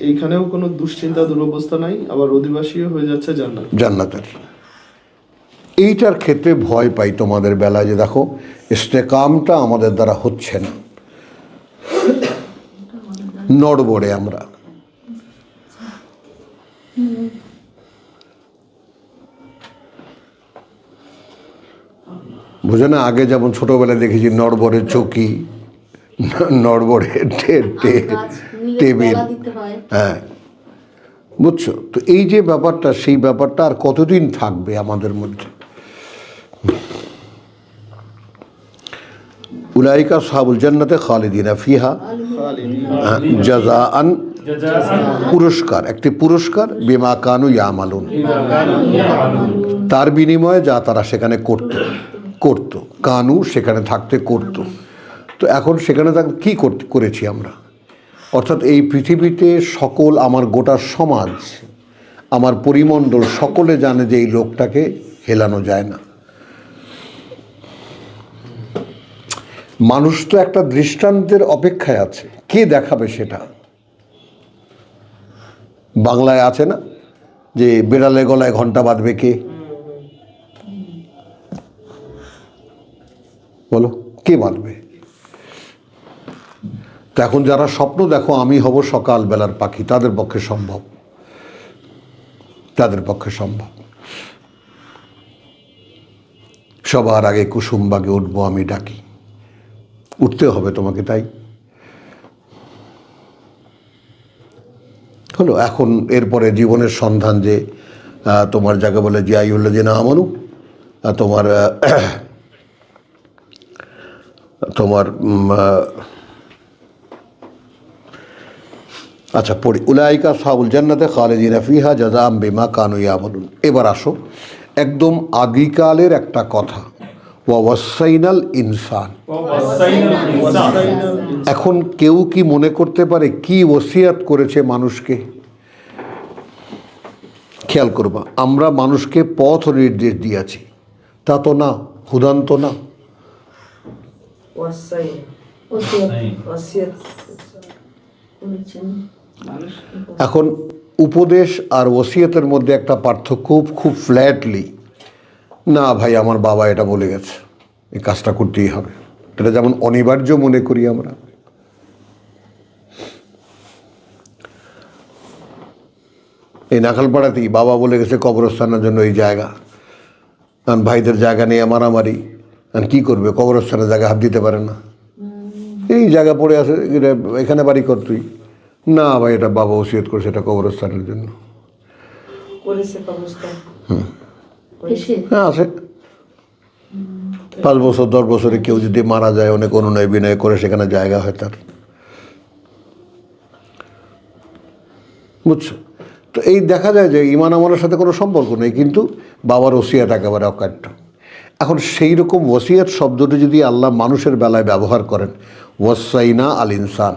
এইখানেও কোনো দুশ্চিন্তা দুরবস্থা নাই, আবার অধিবাসীও হয়ে যাচ্ছে জান্নাতের। এইটার ক্ষেত্রে ভয় পাই তোমাদের বেলায়, যে দেখো ইস্তেকামটা আমাদের দ্বারা হচ্ছে না, নড়বড়ে আমরা। বুঝে না, আগে যেমন ছোটবেলায় দেখেছি নড়বড়ে চৌকি, নড়বড়ে টেবিল, হ্যাঁ বুঝছো তো। এই যে ব্যাপারটা, সেই ব্যাপারটা আর কতদিন থাকবে আমাদের মধ্যে? উলাইকা আসহাবুল জান্নাতে খালিদিনা ফিহা জাযাআন, পুরস্কার, একটি পুরস্কার, বিমা কানু ইয়ামালুন, তার বিনিময়ে যা তারা সেখানে করত, কানু সেখানে থাকতে করত। তো এখন সেখানে কি করেছি আমরা? অর্থাৎ এই পৃথিবীতে সকল, আমার গোটা সমাজ, আমার পরিমণ্ডল, সকলে জানে যে এই লোকটাকে হেলানো যায় না। মানুষ তো একটা দৃষ্টান্তের অপেক্ষায় আছে, কে দেখাবে সেটা? বাংলায় আছে না যে বেড়ালে গলায় ঘন্টা বাঁধবে কে? বলো, কে বাঁধবে? তো এখন যারা স্বপ্ন দেখো আমি হব সকাল বেলার পাখি, তাদের পক্ষে সম্ভব, তাদের পক্ষে সম্ভব। সবার আগে কুসুমবাগে উঠবো আমি ডাকি, উঠতে হবে তোমাকে, তাই হলো। এখন এরপরে জীবনের সন্ধান, যে তোমার যাকে বলে যে আইয়ুল্লাযিনা আমানু, তোমার তোমার আচ্ছা পড়ি, উলাইকা আসহাবুল জান্নাতে খালিদিনা ফিহা জাযাআম বিমা কানু ইয়ামালুন। এবার আসো একদম আদিকালের একটা কথা, ওয়া ওয়াসাইনাল ইনসান। এখন কেউ কি মনে করতে পারে কি ওসিয়াত করেছে মানুষকে? খেয়াল করবা, আমরা মানুষকে পথ নির্দেশ দিয়েছি, তা তো না, হুদান্ত না। এখন উপদেশ আর ওসিয়তের মধ্যে একটা পার্থক্য, খুব ফ্ল্যাটলি, না ভাই আমার বাবা এটা বলে গেছে, এই কাজটা করতেই হবে, এটা যেমন অনিবার্য মনে করি আমরা। এই নাখালপাড়াতেই বাবা বলে গেছে কবরস্থানের জন্য এই জায়গা, কারণ ভাইদের জায়গা নিয়ে মারামারি, আর কী করবে, কবরস্থানের জায়গা হাত দিতে পারে না, এই জায়গা পড়ে আছে, এখানে বাড়ি কর তুই। না ভাই এটা বাবা ওসিয়ত করেছে, এটা কবরস্থানের জন্য। হ্যাঁ আছে, 5 বছর 10 বছরে কেউ যদি মারা যায়, অনেক অনুনয় বিনয় করে সেখানে জায়গা হয় তার, বুঝছো তো। এই দেখা যায় যে ঈমান আমলের সাথে কোনো সম্পর্ক নেই, কিন্তু বাবার ওসিয়াত একেবারে অকাট্য। এখন সেই রকম ওসিয়াত শব্দটি যদি আল্লাহ মানুষের বেলায় ব্যবহার করেন, ওয়াসাইনা আল ইনসান,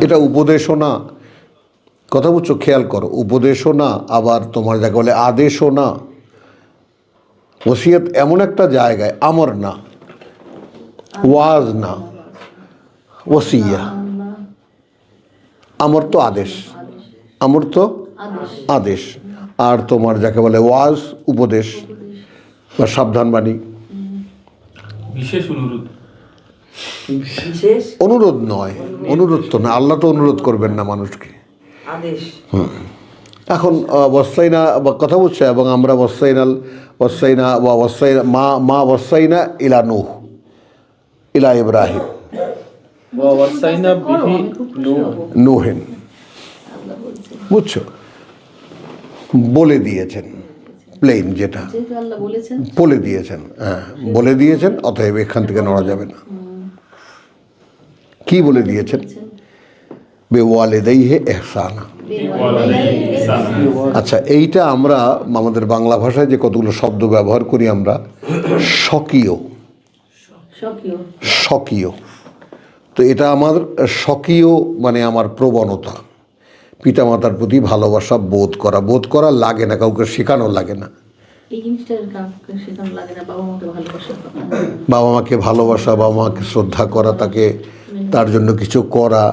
এটা উপদেশও না, কথা বুঝছো, খেয়াল করো, উপদেশও না, আবার তোমার যাকে বলে আদেশও না। ওসিয়ত এমন একটা জায়গায়, আমর না, ওয়াজ না, ওসিয়া। আমর তো আদেশ, আমর তো আদেশ, আর তোমার যাকে বলে ওয়াজ, উপদেশ বা সাবধান বাণী, বিশেষ অনুরোধ। অনুরোধ নয়, অনুরোধ তো না, আল্লাহ তো অনুরোধ করবেন না মানুষকে। এখন ওয়াসাইনা কথা বুঝছে, এবং আমরা ওয়াসাইনা মা ওয়াসাইনা ইলা নূহ ইলা ইব্রাহিম নূহেন, বুঝছো, বলে দিয়েছেন, প্লেন যেটা বলে দিয়েছেন, হ্যাঁ বলে দিয়েছেন, অতএব এখান থেকে নড়া যাবে না। কি বলে দিয়েছেন? বেওয়ালিদাইহি ইহসানা। আচ্ছা, এইটা আমরা আমাদের বাংলা ভাষায় যে কতগুলো শব্দ ব্যবহার করি আমরা, স্বকীয়, স্বকীয়, তো এটা আমার স্বকীয় মানে আমার প্রবণতা, পিতামাতার প্রতি ভালোবাসা বোধ করা লাগে না, কাউকে শেখানো লাগে না, এই জিনিসটার সেখানে লাগে না, বাবা মাকে ভালোবাসার কথা। বাবা মাকে ভালোবাসা, বাবা মাকে শ্রদ্ধা করা, তাকে তার জন্য কিছু করা,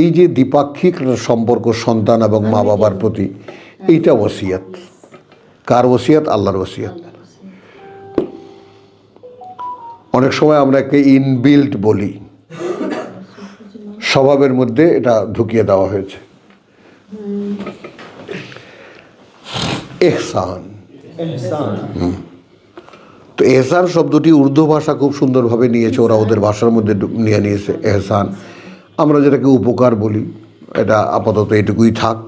এই যে দ্বিপাক্ষিক সম্পর্ক সন্তান এবং মা বাবার প্রতি, এইটা ওসিয়াত। কার ওসিয়াত? আল্লাহর ওসিয়াত। অনেক সময় আমরা একে ইনবিল্ট বলি, স্বভাবের মধ্যে এটা ঢুকিয়ে দেওয়া হয়েছে। এহসান। তো এহসান শব্দটি উর্দু ভাষা খুব সুন্দরভাবে নিয়েছে, ওরা ওদের ভাষার মধ্যে নিয়ে নিয়েছে এহসান। আমরা যেটাকে উপকার বলি, এটা আপাতত এটুকুই থাক।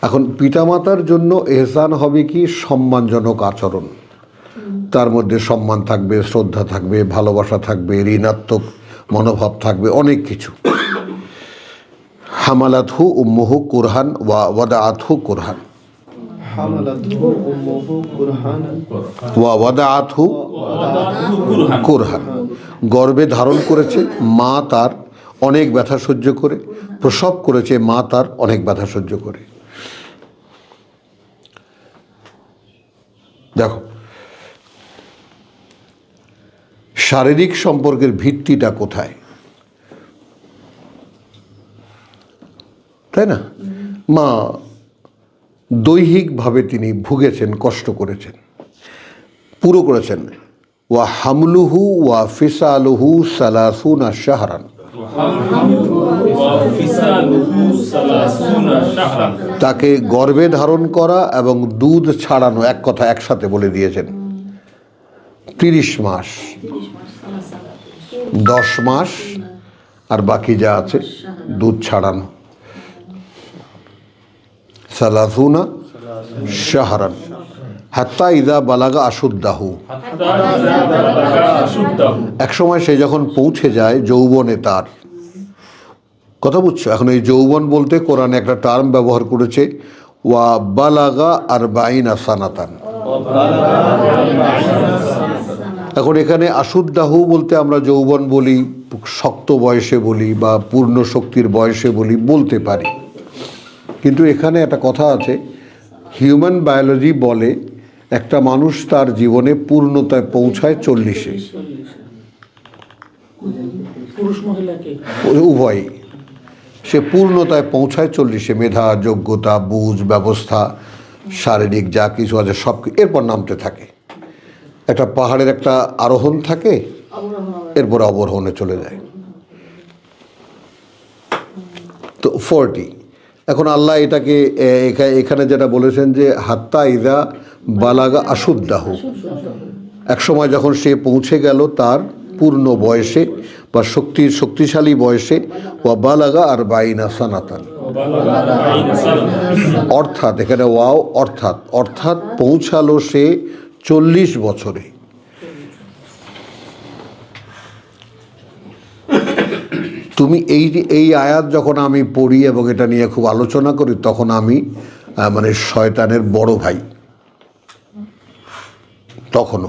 এখন পিতামাতার জন্য এহসান হবে কি? সম্মানজনক আচরণ। তার মধ্যে সম্মান থাকবে, শ্রদ্ধা থাকবে, ভালোবাসা থাকবে, ঋণাত্মক মনোভাব থাকবে, অনেক কিছু। হামালাতহু উম্মুহু কুরহান ওয়া ওয়াদাআতহু কুরহান হামালাতহু উম্মুহু কুরহানান ওয়া ওয়াদাআতহু কুরহান। গর্ভে ধারণ করেছে মা তার অনেক ব্যথা সহ্য করে, প্রসব করেছে মা তার অনেক ব্যথা সহ্য করে। দেখো, শারীরিক সম্পর্কের ভিত্তিটা কোথায়, তাই না? মা দৈহিকভাবে তিনি ভুগেছেন, কষ্ট করেছেন, পুরো করেছেন। ওয়া হামলুহু ওয়া ফিসালুহু সালাসুনা শাহরান। তাকে গর্ভে ধারণ করা এবং দুধ ছাড়ানো, এক কথা একসাথে বলে দিয়েছেন। 30 মাস, 10 মাস আর বাকি যা আছে দুধ ছাড়ানো। সালাসুনা শাহরান হাত্তা ইদা বালাগা আশুদ্দাহু। এক সময় সে যখন পৌঁছে যায় যৌবনে, তার কথা বুঝছো? এখন এই যৌবন বলতে কোরআনে একটা টার্ম ব্যবহার করেছে, ওয়া বালাগা আরবাইনা সানাতান। এখন এখানে আশুদ্দাহু বলতে আমরা যৌবন বলি, শক্ত বয়সে বলি বা পূর্ণ শক্তির বয়সে বলি, বলতে পারি। কিন্তু এখানে একটা কথা আছে, হিউম্যান বায়োলজি বলে একটা মানুষ তার জীবনে পূর্ণতায় পৌঁছায় 40-এ। পুরুষ মহিলাকে উভয়ই, সে পূর্ণতায় পৌঁছায় 40-এ। মেধা, যোগ্যতা, বুঝ, ব্যবস্থা, শারীরিক যা কিছু আছে সব, এরপর নামতে থাকে। একটা পাহাড়ের একটা আরোহণ থাকে, এরপর অবরোহণে চলে যায়। তো 40। এখন আল্লাহ এটাকে এখানে যেটা বলেছেন যে হাত্তা ইদা বালাগা আশুদ্দাহু, এক সময় যখন সে পৌঁছে গেল তার পূর্ণ বয়সে বা শক্তিশালী বয়সে, ওয়া বালাগা আরবাইনা সানাতান। অর্থাৎ এখানে ওয়াও অর্থাৎ পৌঁছালো সে 40 বছরে। তুমি এই আয়াত যখন আমি পড়ি এবং এটা নিয়ে খুব আলোচনা করি, তখন আমি মানে শয়তানের বড় ভাই তখন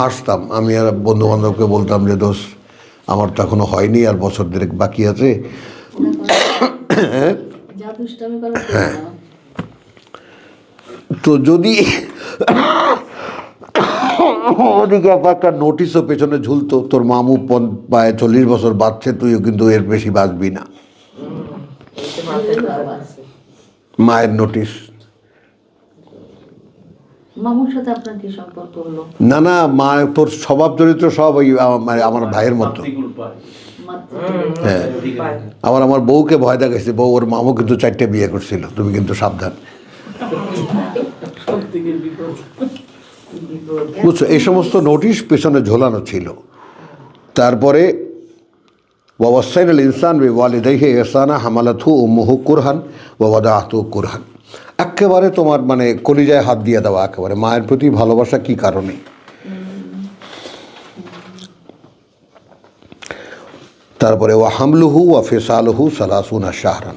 হাসতাম। আমি আর বন্ধু বান্ধবকে বলতাম যে দোষ, আমার তো এখনো হয়নি, আর বছর দেড়েক বাকি আছে। হ্যাঁ, তো যদি ওদিকে একটা নোটিশও পেছনে ঝুলতো, তোর মামু পায় 40 বছর বাঁচছে, তুইও কিন্তু এর বেশি বাঁচবি না, মায়ের নোটিশ। মামুর সাথে আপনার কি সম্পর্ক হলো? না, মা তোর স্বভাব চরিত্র সব ওই আমার ভাইয়ের মতো। হ্যাঁ, আমার বউকে ভয় দেখাইছে, বউ ওর মামু কিন্তু 4টে বিয়ে করছিল, তুমি কিন্তু সাবধান। বুঝছো, এই সমস্ত নোটিশ পেছনে ঝোলানো ছিল। তারপরে ওয়াসাইনাল ইনসান বিওয়ালিদাইহি ইহসানা হামালাতহু উম্মুহু কুরহান ওয়া ওয়াদাআতহু কুরহান। একেবারে তোমার মানে কলিজায় হাত দিয়ে দেওয়া, একেবারে মায়ের প্রতি ভালোবাসা কি কারণে। তারপরে ওয়া হামলুহু ওয়া ফিসালুহু সালাসুনা শাহরান,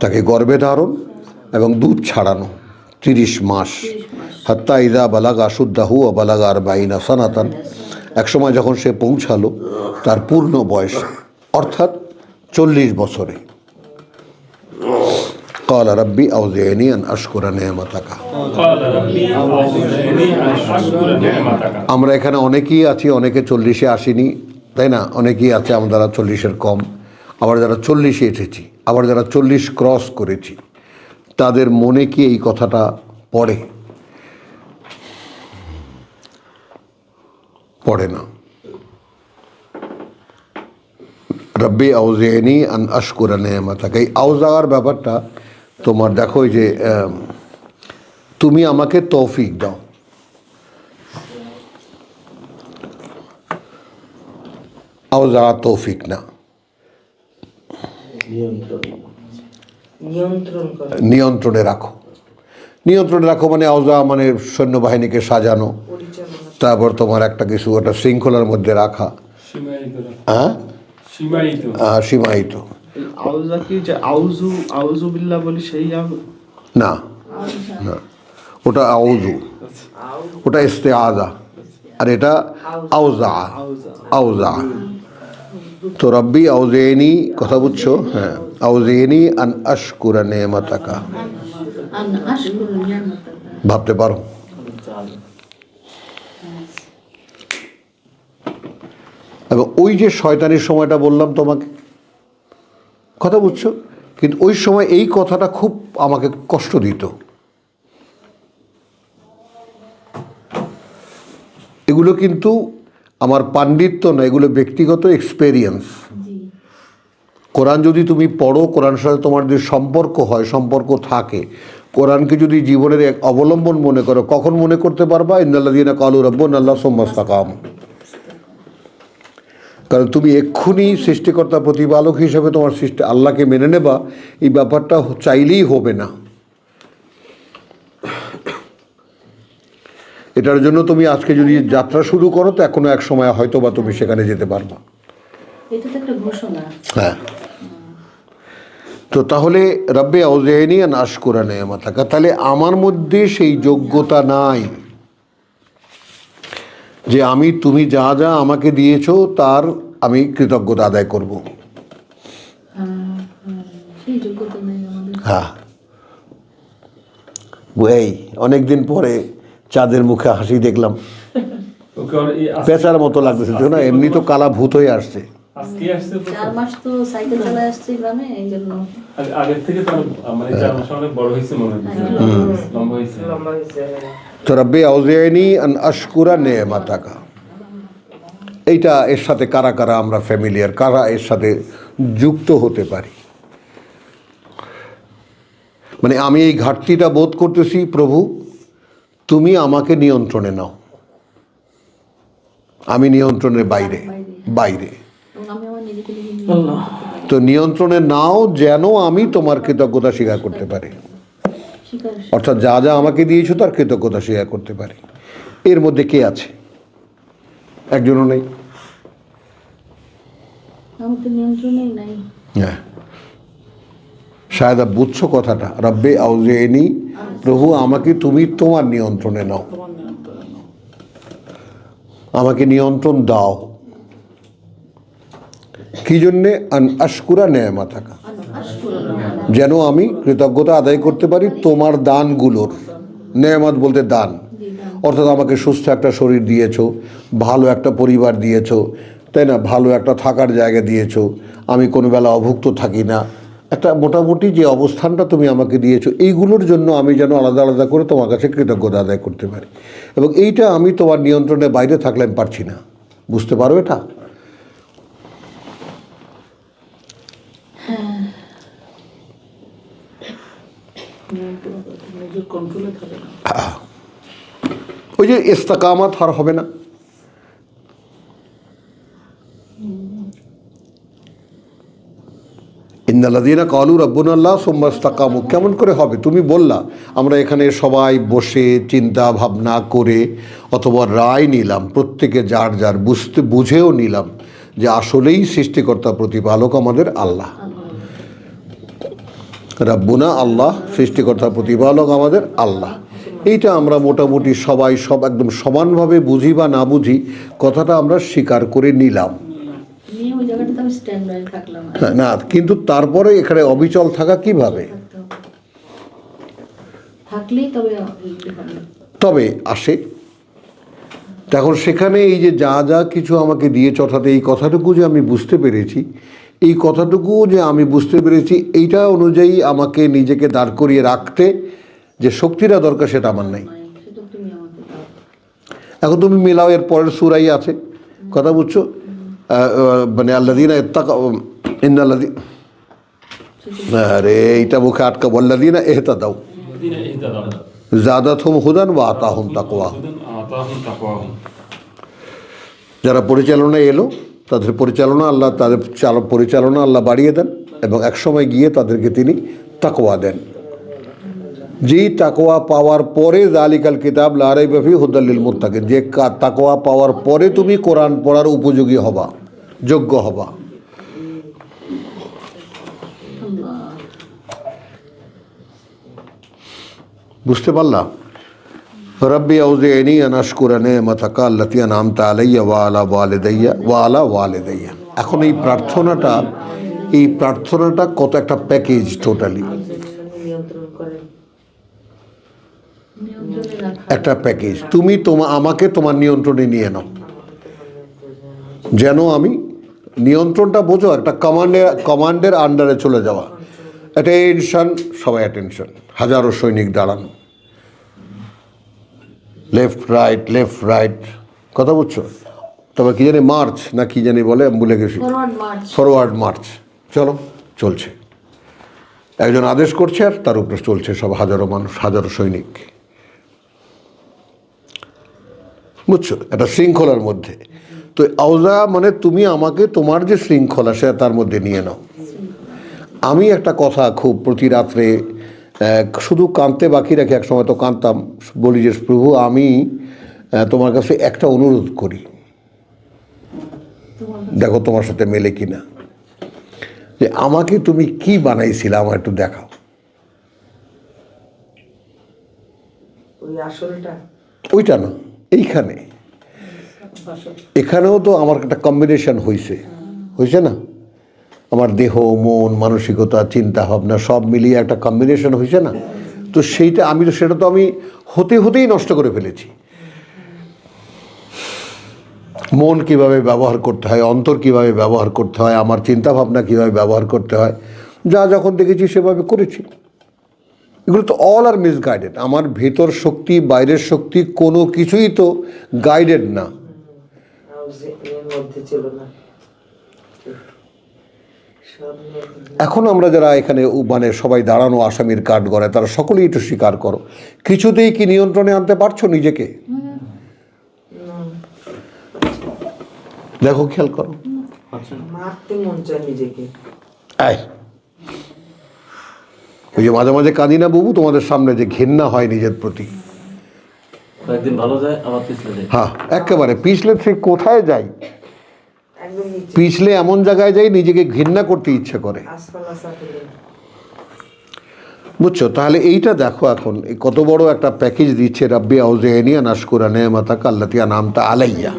তাকে গর্ভে ধারণ এবং দুধ ছাড়ানো 30 মাস। হাত্তা ইদা বালাগা আশুদ্দাহু ওয়া বালাগা আরবাইনা সানাতান, এক সময় যখন সে পৌঁছালো তার পূর্ণ বয়স, অর্থাৎ 40 বছরে। قال ربي أوزعني أن أشكر نعمتك। قال ربي أوزعني أن أشكر نعمتك। আমরা এখানে অনেকেই আছি, অনেকে 40-এ আসিনি, তাই না? অনেকেই আছে আমরা 40-এর কম, আবার যারা 40-এ এসেছি, আবার যারা 40 ক্রস করেছি, তাদের মনে কি এই কথাটা পড়ে? পড়ে না। রব্বি আউজিনি আন আশকুরা নি'মাতাকা, এই আউজার ব্যাপারটা তোমার দেখো, এই যে তুমি আমাকে তৌফিক দাও। আউজা তৌফিক না, নিয়ন্ত্রণে রাখো। নিয়ন্ত্রণে রাখো মানে আউজা মানে সৈন্যবাহিনীকে সাজানো, তারপর তোমার একটা কিছু একটা শৃঙ্খলার মধ্যে রাখা। হ্যাঁ, সীমায়িত। আউজা কি যে আউজু বিল্লাহ বলি সেই না না, ওটা আউজু, ওটা ইস্তেআজা, আর এটা আউজা। আউজা তো রব্বি আউজিনি, কথা বুঝছো? হ্যাঁ, আউজিনি আন আশকুরা নি'মাতাকা, ভাবতে পারো। এবং ওই যে শয়তানির সময়টা বললাম তোমাকে, কথা বুঝছো? কিন্তু ওই সময় এই কথাটা খুব আমাকে কষ্ট দিত। এগুলো কিন্তু আমার পাণ্ডিত্য না, এগুলো ব্যক্তিগত এক্সপেরিয়েন্স। কোরআন যদি তুমি পড়ো, কোরআনের সাথে তোমার যদি সম্পর্ক হয়, সম্পর্ক থাকে, কোরআনকে যদি জীবনের এক অবলম্বন মনে করো, কখন মনে করতে পারবা? ইন্নাল্লাযীনা ক্বালু রাব্বুনাল্লাহ সুম্মা ইসতাকামু। কারণ তুমি এক্ষুনি সৃষ্টিকর্তা প্রতিপালক হিসেবে তোমার সৃষ্টি আল্লাহকে মেনে নেবা, এই ব্যাপারটা চাইলেই হবে না। এটার জন্য তুমি আজকে যদি যাত্রা শুরু করো, তো এখনো এক সময় হয়তো বা তুমি সেখানে যেতে পারবা। এটা তো একটা ঘোষণা। হ্যাঁ, তো তাহলে রব্বি আউজিনি আন আশকুরা নি'মাতাকা, তাহলে আমার মধ্যে সেই যোগ্যতা নাই যে আমি তুমি যা যা আমাকে দিয়েছো তার আমি কৃতজ্ঞতা আদায় করব। সেই যোগ্যতা নেই আমাদের। হ্যাঁ, এই অনেকদিন পরে চাঁদের মুখে হাসি দেখলাম, পেঁচার মতো লাগতেছে না? এমনি তো কালা ভূত হয়ে আসছে। 4 মাস তো সাইকেল চালায় আসছে গ্রামে, এই জন্য আগের থেকে তো মানে 4 মাস অনেক বড় হয়েছে মনে হচ্ছে, লম্বা হয়েছে। তো রব্বি আউজিনি আন আশকুরা নি'মাতাকা, এইটা এর সাথে কারা কারা আমরা ফ্যামিলিয়ার, কারা এর সাথে যুক্ত হতে পারি? মানে আমি এই ঘাটতিটা বোধ করতেছি, প্রভু তুমি আমাকে নিয়ন্ত্রণে নাও, আমি নিয়ন্ত্রণের বাইরে। এবং আমি আমার নিজেকে নিজে তো নিয়ন্ত্রণে নাও যেন আমি তোমার কৃতজ্ঞতা স্বীকার করতে পারি, অর্থাৎ যা যা আমাকে দিয়েছো তার কৃতজ্ঞতা স্বীকার করতে পারি। এর মধ্যে কে আছে? একজনও নেই। আমাদের নিয়ন্ত্রণেই নাই। হ্যাঁ, শায়দ বুঝছো কথাটা। রব্বে আউজিনি, প্রভু আমাকে তুমি তোমার নিয়ন্ত্রণে নাও, আমাকে নিয়ন্ত্রণ দাও। কি জন্যে? আন আশকুরা নি'মাতাকা, যেন আমি কৃতজ্ঞতা আদায় করতে পারি তোমার দানগুলোর। নেয়ামত বলতে দান, অর্থাৎ আমাকে সুস্থ একটা শরীর দিয়েছো, ভালো একটা পরিবার দিয়েছো, তাই না? ভালো একটা থাকার জায়গা দিয়েছো, আমি কোনো বেলা অভুক্ত থাকি না, একটা মোটামুটি যে অবস্থানটা তুমি আমাকে দিয়েছো, এইগুলোর জন্য আমি যেন আলাদা আলাদা করে তোমার কাছে কৃতজ্ঞতা আদায় করতে পারি। এবং এইটা আমি তোমার নিয়ন্ত্রণের বাইরে থাকলে আমি পারছি না। বুঝতে পারো এটা? ওই যে ইস্তেকামাত আর হবে না। ইন্নাল্লাযীনা ক্বালু রাব্বুনাল্লাহ সুম্মা ইসতাকামু, কেমন করে হবে? তুমি বললা, আমরা এখানে সবাই বসে চিন্তা ভাবনা করে অথবা রায় নিলাম, প্রত্যেকে যার যার বুঝেও নিলাম যে আসলেই সৃষ্টিকর্তা প্রতিপালক আমাদের আল্লাহ, রাব্বুনা আল্লাহ, সৃষ্টিকর্তা প্রতিপালক আমাদের আল্লাহ। এইটা আমরা মোটামুটি সবাই সব একদম সমানভাবে বুঝি বা না বুঝি, কথাটা আমরা স্বীকার করে নিলাম। হ্যাঁ, না কিন্তু তারপরে এখানে অবিচল থাকা কিভাবে? থাকলেই তবে হবে। তবে আসে তখন সেখানে এই যে যা যা কিছু আমাকে দিয়েছ, অর্থাৎ এই কথাটুকু যে আমি বুঝতে পেরেছি, এই কথাটুকু যে আমি বুঝতে পেরেছি, এইটা অনুযায়ী আমাকে নিজেকে দাঁড় করিয়ে রাখতে যে শক্তিটা দরকার সেটা আমার নাই। সেটা তুমি আমাকে দাও। এখন তুমি মেলাও, এর পরের সূরাই আছে, কথা বুঝছো? মানে আল্লাযীনা ইন্নাল্লাযী, আরে এইটা মুখে আটকাবো, আল্লাযীনা ইহতাদাউ الذين اهتدوا যাদাতহুম হুদান ওয়া আতাহুম তাকওয়াহুম। هدى أعطاهم تقواهم। যারা পরিচালনা এলো তাদের পরিচালনা আল্লাহ, তাদের পরিচালনা আল্লাহ বাড়িয়ে দেন এবং একসময় গিয়ে তাদেরকে তিনি তাকওয়া দেন। যেই তাকওয়া পাওয়ার পরে যালিকাল কিতাব লা রাইবা ফিহি হুদাল লিল মুত্তাকিন, যে তাকওয়া পাওয়ার পরে তুমি কোরআন পড়ার উপযোগী হবা, যোগ্য হবা। আল্লাহ। বুঝতে পারলাম? রব্বি আউজি'নি আন আশকুরা নি'মাতাকা আল্লাতী আন'আমতা আলাইয়া ওয়া আলা ওয়ালিদাইয়া। এখন এই প্রার্থনাটা কত একটা প্যাকেজ টোটালি, নিয়ন্ত্রণে রাখা। একটা প্যাকেজ। তুমি আমাকে তোমার নিয়ন্ত্রণে নিয়ে নাও, যেন আমি নিয়ন্ত্রণটা বোঝো, একটা কমান্ডের আন্ডারে চলে যাওয়া। অ্যাটেনশন, সবাই অ্যাটেনশন, হাজারো সৈনিক দাঁড়ানো, লেফট রাইট, কথা বুঝছো? তবে কি জানি মার্চ না কি জানি বলে, আমি ভুলে গেছি। ফরওয়ার্ড মার্চ, চলো, চলছে। একজন আদেশ করছে আর তার উপরে চলছে সব হাজারো মানুষ, হাজারো সৈনিক, বুঝছো? একটা শৃঙ্খলার মধ্যে। তো আওজা মানে তুমি আমাকে তোমার যে শৃঙ্খলা সে তার মধ্যে নিয়ে নাও। আমি একটা কথা খুব প্রতি রাত্রে শুধু কাঁদতে বাকি রাখি, এক সময় তো কাঁদতাম, বলি যে প্রভু আমি তোমার কাছে একটা অনুরোধ করি, দেখো তোমার সাথে মেলে কিনা, যে আমাকে তুমি কি বানাইছিলে আমার একটু দেখাও। ওইটা না, এইখানে এখানেও তো আমার একটা কম্বিনেশন হয়েছে না, আমার দেহ মন মানসিকতা চিন্তা ভাবনা সব মিলিয়ে একটা কম্বিনেশন হয়েছে না। তো সেটা আমি হতেই নষ্ট করে ফেলেছি। মন কিভাবে ব্যবহার করতে হয়, অন্তর কিভাবে ব্যবহার করতে হয়, আমার চিন্তা ভাবনা কিভাবে ব্যবহার করতে হয়, যা যখন দেখেছি সেভাবে করেছি। এগুলো তো অল আর মিসগাইডেড। আমার ভেতর শক্তি বাইরের শক্তি কোনো কিছুই তো গাইডেড না। এখন আমরা যারা এখানে মানে সবাই দাঁড়ানো আসামির কাঠ গড়ায়, তারা সকলেই একটু স্বীকার করো, কিছুতেই কি নিয়ন্ত্রণে আনতে পারছো নিজেকে? দেখো, খেয়াল করো, ওই যে মাঝে মাঝে কাঁদি না বাবু তোমাদের সামনে, যে ঘেন্না হয় নিজের প্রতি, একদিন ভালো যায় আবার পিছলে যায়। হ্যাঁ, একেবারে পিছলে ঠিক কোথায় যাই, পিছলে এমন জায়গায় যাই নিজেকে ঘৃণা করতে ইচ্ছে করে, বুঝছো? তাহলে এইটা দেখো, এখন কত বড় একটা প্যাকেজ দিচ্ছে রাব্বি আউজি'নি আন আশকুরা নি'মাতাকা আল্লাতী আন'আমতা আলাইয়া,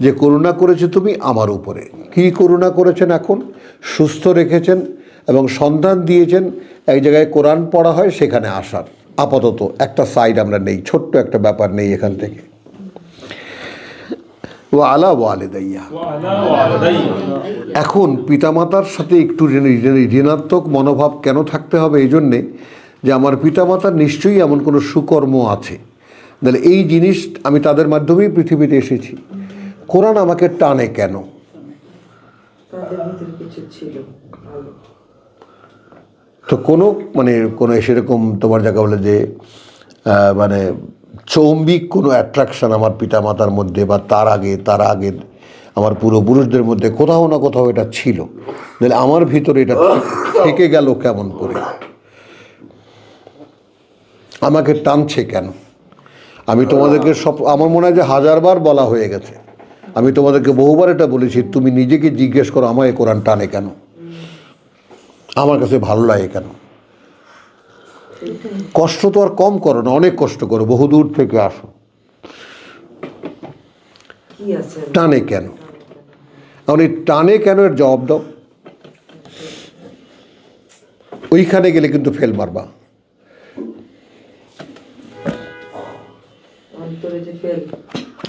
যে করুণা করেছে তুমি আমার উপরে। কি করুণা করেছেন? এখন সুস্থ রেখেছেন এবং সন্ধান দিয়েছেন এক জায়গায় কোরআন পড়া হয় সেখানে আসার। আপাতত একটা সাইড আমরা নেই, ছোট্ট একটা ব্যাপার নেই এখান থেকে। ওয়া আলা ওয়ালিদাইয়া, এখন পিতামাতার সাথে একটু ঋণাত্মক মনোভাব কেন থাকতে হবে? এই জন্যে যে আমার পিতামাতার নিশ্চয়ই এমন কোনো সুকর্ম আছে, তাহলে এই জিনিস আমি তাদের মাধ্যমেই পৃথিবীতে এসেছি। কোরআন আমাকে টানে কেন? তো কোনো সেরকম তোমার জায়গা বলে যে মানে চৌম্বিক কোনো অ্যাট্রাকশন আমার পিতামাতার মধ্যে বা তার আগে আমার পূর্বপুরুষদের মধ্যে কোথাও না কোথাও এটা ছিল, তাহলে আমার ভিতরে এটা থেকে গেল কেমন করে? আমাকে টানছে কেন? আমি তোমাদেরকে আমার মনে হয় যে 1000 বার বলা হয়ে গেছে, আমি তোমাদেরকে বহুবার এটা বলেছি, তুমি নিজেকে জিজ্ঞেস করো আমায় কোরআন টানে কেন, আমার কাছে ভালো লাগে কেন? কষ্ট তো আর কম করো না, অনেক কষ্ট করো, বহুদূর থেকে আসো, টানে কেন? এখন এই টানে কেন এর জবাব দাও। ওইখানে গেলে কিন্তু ফেল মারবা।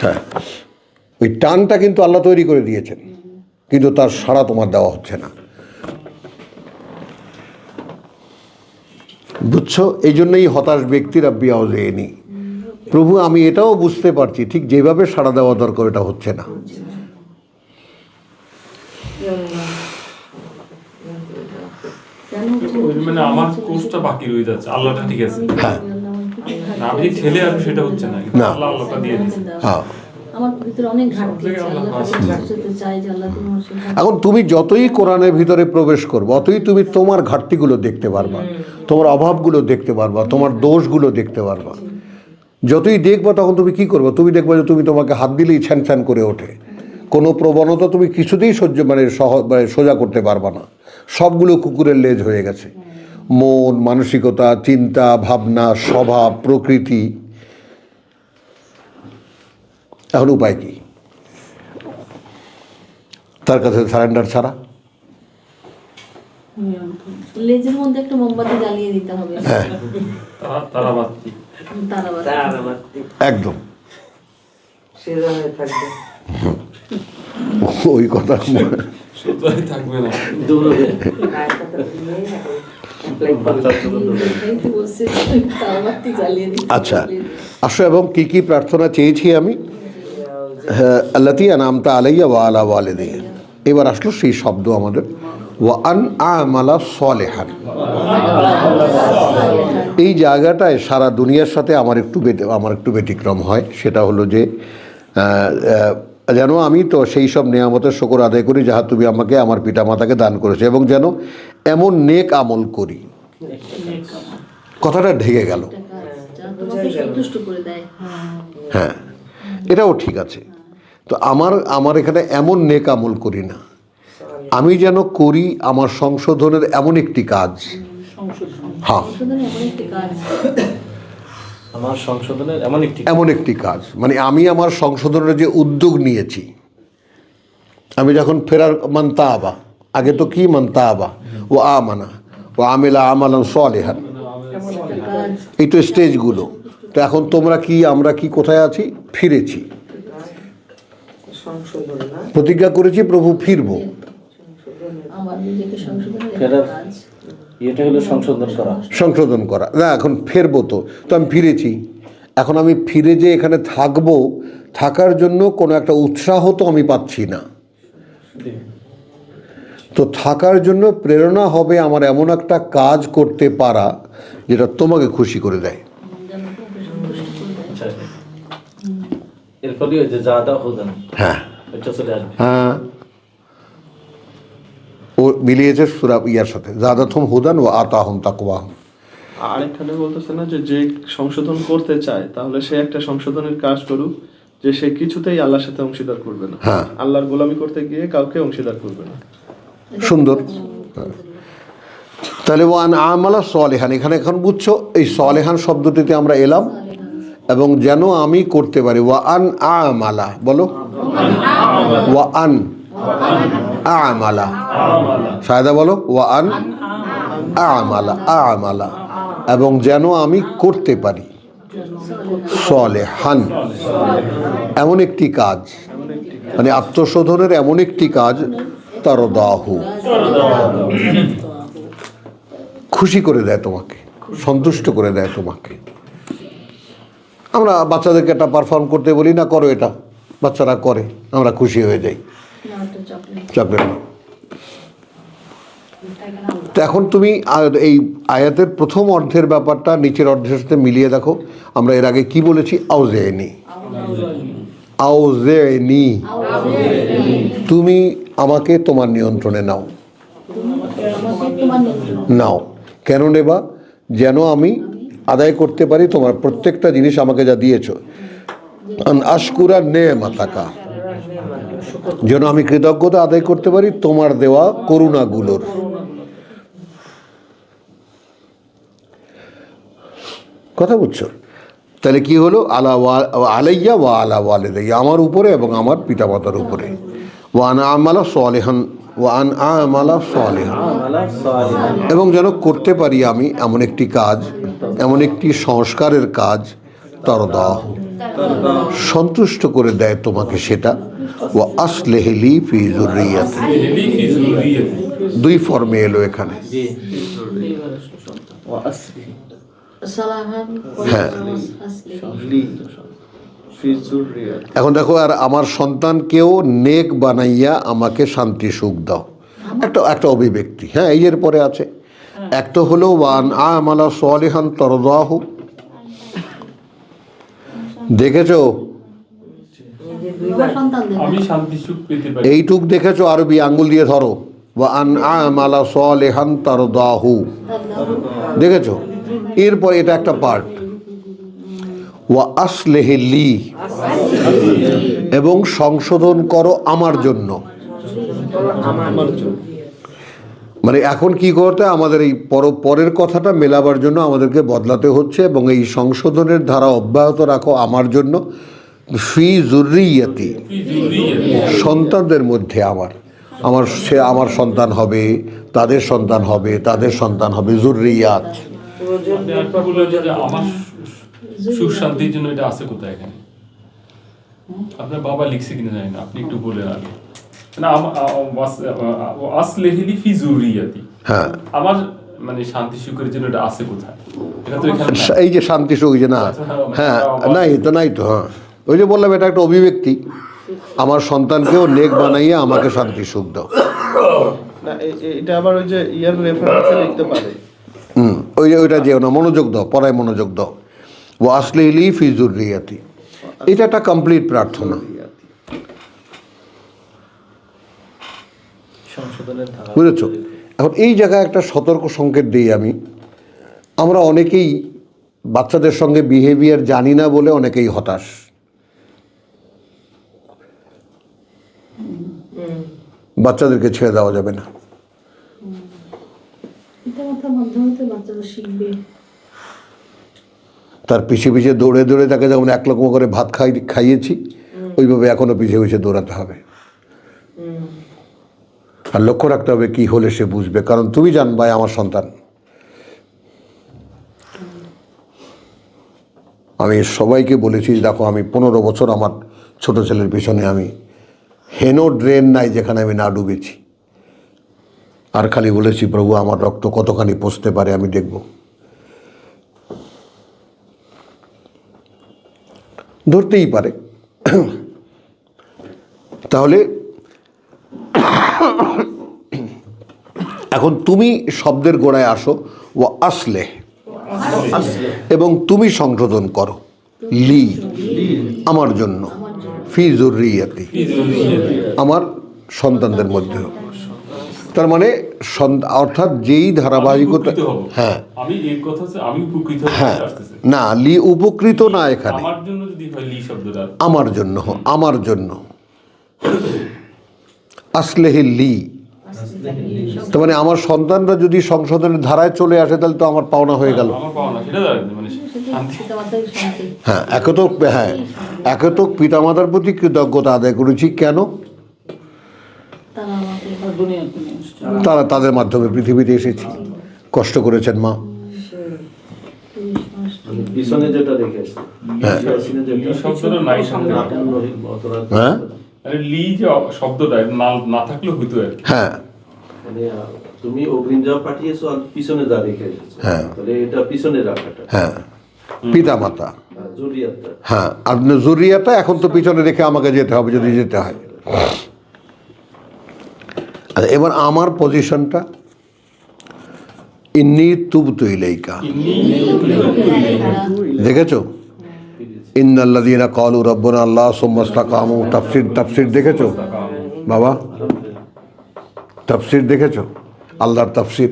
হ্যাঁ, ওই টানটা কিন্তু আল্লাহ তৈরি করে দিয়েছেন, কিন্তু তার সাড়া তোমার দেওয়া হচ্ছে না। বুঝছো? এই জন্যই হতাশ ব্যক্তির রাব্বি আউজিনি, প্রভু আমি এটাও বুঝতে পারছি ঠিক যেভাবে সাড়া দেওয়া দরকার এটা হচ্ছে না। মানে আমার কোর্সটা বাকি রয়ে যাচ্ছে, আল্লাহটা ঠিক আছে, হ্যাঁ আমি যে ঠেলে আসবো সেটা হচ্ছে না, কিন্তু না। আল্লাহটা দিয়ে দিচ্ছে। হ্যাঁ, আমার ভিতরে অনেক ঘাটতি আছে, আল্লাহর কাছে পৌঁছতে চাই যে আল্লাহ তুমি আমার সেই ঘাটতি- এখন তুমি যতই কোরআনের ভিতরে প্রবেশ করবে অতই তুমি তোমার ঘাটতিগুলো দেখতে পারবা, তোমার অভাবগুলো দেখতে পারবা, তোমার দোষগুলো দেখতে পারবা। যতই দেখবা তখন তুমি কি করবে, তুমি দেখবা যে তুমি তোমাকে হাত দিলেই ছ্যান ছ্যান করে ওঠে, কোনো প্রবণতা তুমি কিছুতেই মানে সোজা করতে পারবা না, সবগুলো কুকুরের লেজ হয়ে গেছে। মন, মানসিকতা, চিন্তা ভাবনা, স্বভাব, প্রকৃতি। এখন উপায় কি? তার কাছে সারেন্ডার ছাড়া। লেজের মধ্যে একটা মোমবাতি জ্বালিয়ে দিতে হবে, হ্যাঁ, তারা বাতি তারাবাতি। একদম ওই কথা শুধুই থাকবে না। এই তো বলছে, তারাবাতি জ্বালিয়ে দিতে হবে। আচ্ছা, আসো এবং কি কি প্রার্থনা চেয়েছি আমি? হ্যাঁ, আল্লাতি আনামতা আলাইয়া ওয়া আলা ওয়ালিদাইয়া। এবার আসলো সেই শব্দ আমাদের, ওয়া আন আমালা সালেহান। এই জায়গাটায় সারা দুনিয়ার সাথে আমার একটু ব্যতিক্রম হয়। সেটা হলো যে যেন আমি তো সেই সব নেয়ামতের শুকর আদায় করি যাহা তুমি আমাকে আমার পিতামাতাকে দান করেছো, এবং যেন এমন নেক আমল করি। কথাটা ঢেকে গেল। যা তোমাকে সন্তুষ্ট করে দেয়। হ্যাঁ, এটাও ঠিক আছে। তো আমার এখানে এমন নেক আমল করি না, আমি যেন করি আমার সংশোধনের এমন একটি কাজ। হ্যাঁ, সংশোধন এমন একটি কাজ, আমার সংশোধনের এমন একটি কাজ, মানে আমি আমার সংশোধনের যে উদ্যোগ নিয়েছি, আমি যখন ফেরার মানতা আবা, আগে তো কি মানতা আবা ও আমানা ও আমিলা আমালান সালেহান, এমন একটা কাজ। এই তো স্টেজগুলো। তো এখন আমরা কি কোথায় আছি? ফিরেছি, প্রতিজ্ঞা করেছি প্রভু ফিরবো। আমার নিজেকে সংশোধনের একটা কাজ। এটা হলো সংশোধন করা না, এখন ফেরবো। তো আমি ফিরেছি, এখন আমি ফিরে যে এখানে থাকবো, থাকার জন্য কোনো একটা উৎসাহ তো আমি পাচ্ছি না। তো থাকার জন্য প্রেরণা হবে আমার এমন একটা কাজ করতে পারা যেটা তোমাকে খুশি করে দেয়। যেন তোমাকে সন্তুষ্ট করে দেয়। এর ফলে ওই যে জাদা হুদান হ্যাঁ এটা চলে আসবে। হ্যাঁ, ও মিলিয়েছে সূরা ইয়ার সাথে, জাদাতুহুম হুদান ওয়া আতাহুম তাকওয়াহুম। আরেকখানে বলতেছে না যে সংশোধন করতে চায় তাহলে সে একটা সংশোধনের কাজ করুক, যে সে কিছুতেই আল্লাহর সাথে অংশীদার করবে না, হ্যাঁ। আল্লাহর গোলামি করতে গিয়ে কাউকে অংশীদার করবে না। সুন্দর। তাহলে ওয়ান আমালা সালেহান, এখানে এখন বুঝছো এই সালেহান শব্দটিতে আমরা এলাম, এবং যেন আমি করতে পারি। ওয়া আন আমালা, বলো ওয়া আন আমালা, সায়দা বলো ওয়া আন আমালা, এবং যেন আমি করতে পারি সালেহান, এমন একটি কাজ, মানে আত্মশোধনের এমন একটি কাজ, তারদাহু, খুশি করে দেয় তোমাকে, সন্তুষ্ট করে দেয় তোমাকে। আমরা বাচ্চাদেরকে একটা পারফর্ম করতে বলি না, করো এটা, বাচ্চারা করে, আমরা খুশি হয়ে যাই, চকলেট। তো এখন তুমি এই আয়াতের প্রথম অর্ধের ব্যাপারটা নিচের অর্ধের সাথে মিলিয়ে দেখো। আমরা এর আগে কি বলেছি? আউজেনি, তুমি আমাকে তোমার নিয়ন্ত্রণে নাও। কেন নেবা? যেন আমি আদায় করতে পারি তোমার প্রত্যেকটা জিনিস আমাকে যা দিয়েছো। আশকুরা নেমাতাকা, যেন আমি কৃতজ্ঞতা আদায় করতে পারি তোমার দেওয়া করুণাগুলোর। কথা বুঝছো? তাহলে কি হলো? আলাইয়া ওয়া আলা ওয়ালিদাইয়া, আমার উপরে এবং আমার পিতামাতার উপরে। ওয়ান আমালা সালেহান, ওয়ান আমালা সালেহান, এবং যেন করতে পারি আমি এমন একটি কাজ, এমন একটি সংস্কারের কাজ, তারদাহু, সন্তুষ্ট করে দেয় তোমাকে সেটা। ওয়া আসলিহি লি ফি যুররিয়াতি, এলি ফি যুররিয়াতি। দুই ফর্মে এলো এখানে। জি وأسره সালাহান হ্যাঁ। লি ফি যুররিয়াত। এখন দেখো, আর আমার সন্তানকেও নেক বানাইয়া আমাকে শান্তি সুখ দাও, একটা একটা অভিব্যক্তি। হ্যাঁ, এই এর পরে আছে। এক তো হলো ওয়ান আমালা সালিহান তারদাহু, দেখেছো আমার সন্তান দেবে আমি শান্তি সুখ পেতে পারি। এইটুক দেখেছো, আরবি আঙ্গুল দিয়ে ধরো, ওয়ান আমালা সালিহান তারদাহু, দেখেছো? এরপর এটা একটা পার্ট, ওয়া আসলিহি লি, এবং সংশোধন করো আমার জন্য। আমার জন্য মানে এখন কি করতে হয়? আমাদের এই পরের কথাটা মেলাবার জন্য আমাদেরকে বদলাতে হচ্ছে, এবং এই সংশোধনের ধারা অব্যাহত রাখো আমার জন্য। ফি যুররিয়াতি, ফি যুররিয়াতি। সন্তানদের মধ্যে আমার সে আমার সন্তান হবে, তাদের সন্তান হবে, তাদের সন্তান হবে, যুররিয়াত। আপনি একটু বলে যে আমার সুখ শান্তির জন্য এটা আছে কোথায় এখানে? আপনার বাবা লিখছে কিনা জানি না, আপনি একটু বলে আগে না। আসলিহি লি ফি যুররিয়াতি, হ্যাঁ, আমার মানে শান্তি সুখের জন্য এটা আছে কোথায়? এটা তো এখানে নাই। এই যে শান্তি সুখ, যে না, হ্যাঁ, নাই তো, নাই তো। হ্যাঁ, ওই যে বললাম, এটা একটা অভিব্যক্তি। আমার সন্তানকেও নেক বানাইয়া আমাকে শান্তি সুখ দাও। না, এটা আবার ওই যে ইয়ার রেফারেন্সে লিখতে পারে। ওইটা যেও না, মনোযোগ দাও, পড়ায় মনোযোগ দাও। ও আসলিহি লি ফি যুররিয়াতি, এটা একটা কমপ্লিট প্রার্থনা। সংশোধনের ধারা বুঝেছ? এখন এই জায়গায় একটা সতর্ক সংকেত দিই আমি। আমরা অনেকেই বাচ্চাদের সঙ্গে বিহেভিয়ার জানি না বলে অনেকেই হতাশ। বাচ্চাদেরকে ছেড়ে দেওয়া যাবে না। পিতামাতার মাধ্যমে তো বাচ্চারা শিখবে। তার পিছিয়ে পিছিয়ে দৌড়ে দৌড়ে তাকে যেমন এক রকম করে ভাত খাইয়েছি, ওইভাবে এখনো পিছিয়ে পিছিয়ে দৌড়াতে হবে। আর লক্ষ্য রাখতে হবে কি হলে সে বুঝবে, কারণ তুমি জানবাই আমার সন্তান। আমি সবাইকে বলেছি, দেখো আমি 15 বছর আমার ছোট ছেলের পিছনে আমি হেনো ড্রেন নাই যেখানে আমি না ডুবেছি। আর খালি বলেছি, প্রভু আমার রক্ত কতখানি পচতে পারে আমি দেখব। ধরতেই পারে। তাহলে এখন তুমি শব্দের গোড়ায় আসো, ও আসলে, এবং তুমি সংশোধন করো, লি, আমার জন্য, ফি যুররিয়াতি, ফি যুররিয়াতি। আমার সন্তানদের মধ্যে। তার মানে অর্থাৎ যেই ধারাবাহিকতা, আমি উপকৃত হব। হ্যাঁ আমি এর কথা হচ্ছে আমি উপকৃত হব হ্যাঁ, আসতেছে। না, লি উপকৃত না এখানে, আমার জন্য যদি হয় লি শব্দটা, আমার জন্য, আমার জন্য, আসলেহি লি। তার মানে আমার সন্তানরা যদি সংশোধনের ধারায় চলে আসে, তাহলে তো আমার পাওনা হয়ে গেল। আমার পাওয়া না সেটা দাঁড়াবে মানে শান্তি। পিতামাতার শান্তি। হ্যাঁ, একতক পিতামাতার প্রতি কৃতজ্ঞতা আদায় করেছি। কেন? তারা আমাকে তারা তাদের মাধ্যমে পৃথিবীতে এসেছি, কষ্ট করেছেন মা। পিছনে যেটা রেখেছে হ্যাঁ। লি শব্দটা নাই সামনে। হ্যাঁ আরে লি যে শব্দটা না থাকলেও হইতো আর কি। হ্যাঁ মানে তুমি অগ্রিম যা পাঠিয়েছো আর পিছনে যা রেখে এসেছো, হ্যাঁ। তাহলে এটা পিছনে রাখাটা হ্যাঁ, পিতামাতা। জুরিয়াতটা। হ্যাঁ, আর জরুরিয়াটা এখন তো পিছনে রেখে আমাকে যেতে হবে যদি যেতে হয়। আচ্ছা, এবার আমার পজিশনটা, ইন্নী তুবতু ইলাইকা, দেখেছো? ইন্নাল্লাযীনা ক্বালু রাব্বুনা আল্লাহ সুম্মা ইসতাকামু, তাফসীর দেখেছো বাবা? তাফসীর দেখেছো? আল্লাহর তাফসীর।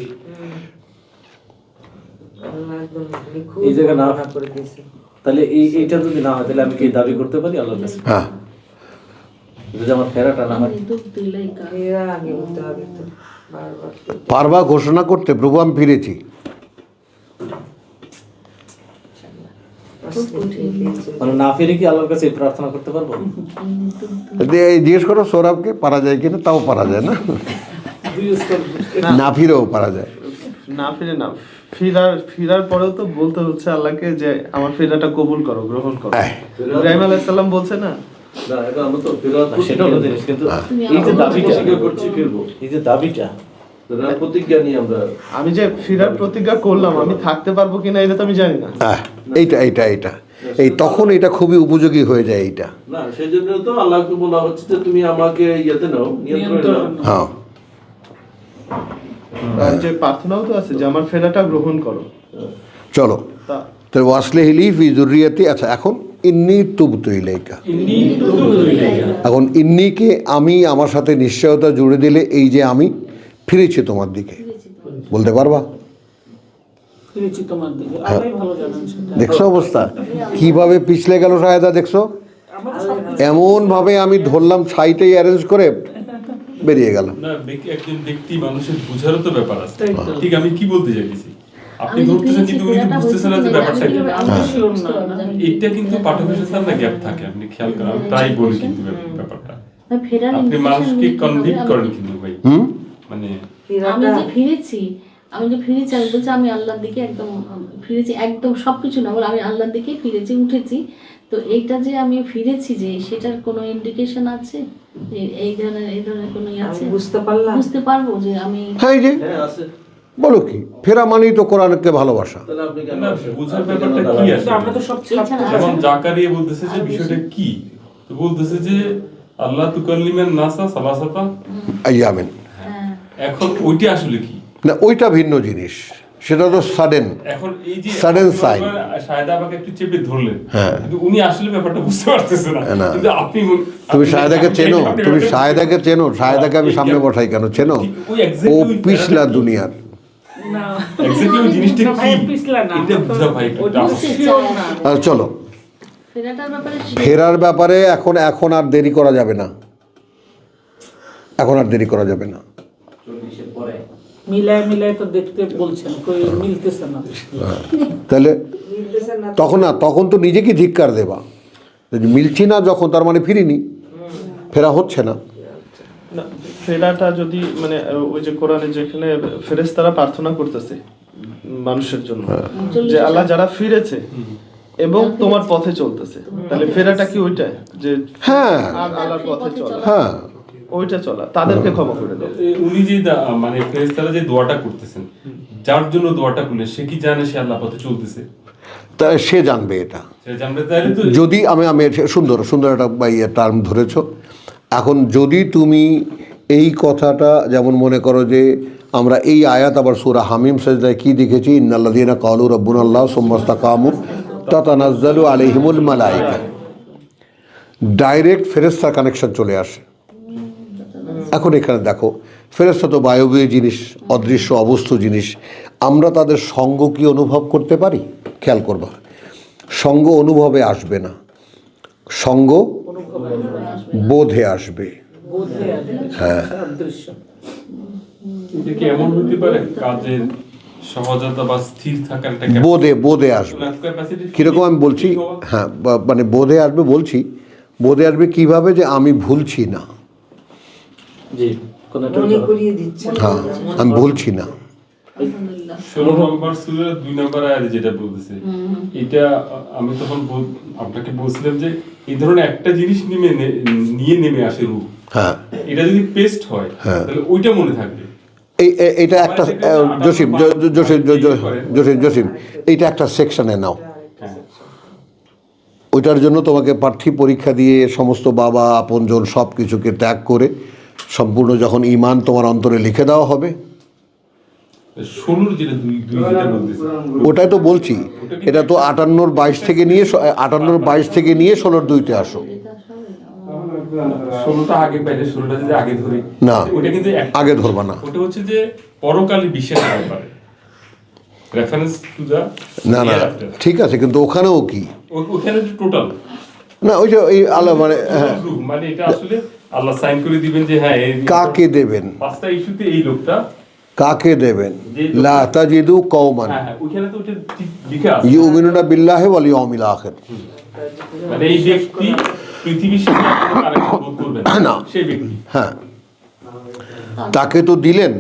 এই জায়গা না করে দিয়েছে, তাহলে এইটা যদি না হয় তাহলে আমি কি দাবি করতে পারি আল্লাহর কাছে হ্যাঁ, যদি আমার ফেরাটা না হয়? দুঃখ দিলেই কার পারবা ঘোষণা করতে, প্রভু আমি ফিরেছি। খুব কঠিন। মানে না ফিরে কি আল্লাহর কাছে প্রার্থনা করতে পারবো? জিজ্ঞেস করো সৌরভকে, পারা যায় কিনা, তাও পারা যায় না, না ফিরেও পারা যায়। না ফিরে না ফিরার পরেও তো বলতে হচ্ছে আল্লাহকে যে আমার ফিরাটা কবুল করো, গ্রহণ করো। ইব্রাহিম আলাইহিস সালাম বলছে না, না এটা আমরা তো ফেরত সেটা হলো জিনিস, কিন্তু এই যে দাবিটা স্বীকার করছি ফিরবো, এই যে দাবিটা প্রতিজ্ঞা নিয়ে আমরা, আমি যে ফিরার প্রতিজ্ঞা করলাম, আমি থাকতে পারবো কিনা এটা তো আমি জানি না। এইটা এই তখন এটা খুবই উপযোগী হয়ে যায় এইটা। না সেই জন্য তো আল্লাহকে বলা হচ্ছে যে তুমি আমাকে ইয়েতে নাও, নিয়ন্ত্রণে নাও। হ্যাঁ, আর যে প্রার্থনাও তো আছে যে আমার ফেরাটা গ্রহণ করো। চলো তা তো ওয়াসলিহি ফি যুররিয়াতি। আচ্ছা, এখন ইন্নী তুবতু ইলাইকা। এখন ইন্নিকে আমি আমার সাথে নিশ্চয়তা জুড়ে দিলে এই যে আমি ফিরেছি তোমার দিকে, বলতে পারবা? ফিরেছি তোমার দিকে, আল্লাহই ভালো জানেন সেটা। দেখছো অবস্থা কিভাবে পিছলে গেল শাহেদা, দেখছো? এমন ভাবে আমি ধরলাম, ছাইটাই অ্যারেঞ্জ করে বেরিয়ে গেল। না, একজন ব্যক্তি মানুষের বোঝারও তো ব্যাপার আছে। ঠিক আমি কি বলতে চাইছি, আপনি আমি যে ধরতেছেন ফিরেছি কিন্তু উনি তো ফেরাটা বুঝতেছেন না যে হয়েছে ব্যাপারটা কি। কিনা, আমি sure না। এটা কিন্তু পাঠকের সাথে আপনার গ্যাপ থাকে, আপনি খেয়াল করেন, আমি প্রায় বলি কিন্তু ব্যাপারটা। ভাই, ফেরার আপনি indication মানুষকে নিয়ে কি কনভিক্ট হবে? করেন কিন্তু ভাই, মানে আমি যে ফিরেছি, আমি বলছি আমি আল্লাহর দিকে একদম ফিরেছি, একদম সবকিছু না বলে আমি আল্লাহর দিকে ফিরেছি, উঠেছি। তো এইটা যে আমি ফিরেছি, যে সেটার কোনো ইন্ডিকেশন আছে? এই ধরনের কোনো ইয়ে আছে? বুঝতে পারবো যে আমি হ্যাঁ, এই যে হ্যাঁ আছে, বলো কি, ফেরা মানেই তো কোরআনকে ভালোবাসা। তাহলে আপনি কেন না, আসেন? বোঝার ব্যাপারটা কি আছে? কিন্তু আমরা তো সব ছাড়তে যেমন জাকারিয়া বলতেছে যে বিষয়টা কি, তো বলতেছে যে আল্লাহ তুকাল্লিমান নাসা সালাসাতা আইয়ামিন। হ্যাঁ, এখন ওইটা আসলে কি? না, ওইটা ভিন্ন জিনিস, সেটা তো সাডেন। এখন এই যে Sudden sign. শাহেদা আমাকে একটু চেপে ধরলেন, হ্যাঁ। কিন্তু উনি আসলে ব্যাপারটা বুঝতে পারতেছে না। না। কিন্তু আপনি তুমি শাহেদাকে চেনো, তুমি শাহেদাকে চেনো, শাহেদাকে আমি সামনে বসাই কেন চেনো? ওই exactly ও ওই পিছলা প্যারাটা কি? দুনিয়ার। না Exactly ওই জিনিসটা কি? ভাই, পিছলা না, এটা বুঝা ভাই একটু ওটা tough। তো sure না। চলো, ফেরাটার ব্যাপারে ফেরার ব্যাপারে এখন আর দেরি করা যাবে না, এখন আর দেরি করা যাবে না। মিলায় তো দেখতে বলছেন, কই মিলতেছে না। তাহলে তখন তো নিজেকে ধিক্কার দেবা, যদি মিলছি না যখন, তার মানে ফিরিনি, ফেরা হচ্ছে না। না, ফেরাটা যদি মানে ওই যে কোরআনে যেখানে ফেরেশতারা প্রার্থনা করতেছে মানুষের জন্য যে আল্লাহ যারা ফিরেছে এবং তোমার পথে চলতেছে, তাহলে ফেরাটা কি ওইটা যে হ্যাঁ, আর আল্লাহর পথে চলা, হ্যাঁ, ওইটা চলা, তাদেরকে ক্ষমা করে দাও। উনি যে মানে ফেরেশতারা যে দোয়াটা করতেছেন, যার জন্য দোয়াটা করলেন, সে কি জানে সে আল্লাহ পথে চলতেছে? তা সে জানবে এটা। সে জানবে, তাহলে তো যদি আমি সুন্দর একটা টার্ম ধরেছ। এখন যদি তুমি এই কথাটা, যেমন মনে করো যে আমরা এই আয়াত আবার সূরা হামিম সাজদায় কি দেখেছি, ইন্নাল্লাযীনা ক্বালু রাব্বুনাল্লাহ সুম্মা ইসতাকামু তাতানাজ্জালু আলাইহিমুল মালায়েকা, ডাইরেক্ট ফেরেশতার কানেকশন চলে আসে। এখন এখানে দেখো, ফেরেশতা তো বায়বীয় জিনিস, অদৃশ্য অবস্থ জিনিস, আমরা তাদের সঙ্গ কি অনুভব করতে পারি? খেয়াল করবা, সঙ্গ অনুভবে আসবে না, সঙ্গ বোধে আসবে। হ্যাঁ, অদৃশ্য এটা কি এমন হতে পারে কাজের সহজতা বা স্থির থাকার একটা বোধে আসবে। কীরকম আমি বলছি, হ্যাঁ, মানে বোধে আসবে বলছি, বোধে আসবে কিভাবে, যে আমি ভুলছি না, জি কোন একটা হ্যাঁ, আমি ভুলছি না। 16 নম্বর সূরার 2 নম্বর আয়াতে যেটা বলতেছে, এটা আমি তখন আপনাকে বলছিলাম যে এই ধরনের একটা জিনিস নিয়ে নেমে আসে রূপ, হ্যাঁ, এটা যদি পেস্ট হয় তাহলে ওইটা মনে থাকবে। এটা একটা জসিম এইটা একটা সেকশনে নাও। ওইটার জন্য তোমাকে প্রার্থী পরীক্ষা দিয়ে সমস্ত বাবা আপনজন সব কিছুকে ত্যাগ করে সম্পূর্ণ যখন ঈমান তোমার অন্তরে লিখে দেওয়া হবে, 16 যেটা দুই যেটা বলতেছে, ওটাই তো বলছি। এটা তো 58-22 থেকে নিয়ে 58-22 থেকে নিয়ে 16-2-তে আসো। 16টা আগে পাইলে 16টা যদি আগে ধরি না, ওটা কিন্তু আগে ধরবা না। ওটা হচ্ছে যে পরকালে বিশ্বাসের ব্যাপারে, রেফারেন্স টু দা না, ঠিক আছে, কিন্তু ওখানেও কি, ওখানে টোটাল না ওই যে এই আল্লাহ মানে মানে এটা আসলে আল্লাহ সাইন করে দিবেন যে হ্যাঁ এই কাকে দেবেন, পাঁচটা ইস্যুতে এই লোকটা, কাকে দেবেন, লা তাজিদু কওমান হ্যাঁ ওখানে তো ওটা ঠিক লিখে আছে, ইউমিনুনা বিল্লাহি ওয়াল ইয়াউমিল আখির। মানে এই ব্যক্তি পৃথিবীর সাথে কোনো কানেকশন বোধ করবে না। সেই ব্যক্তি, হ্যাঁ, তাকে তো দিলেন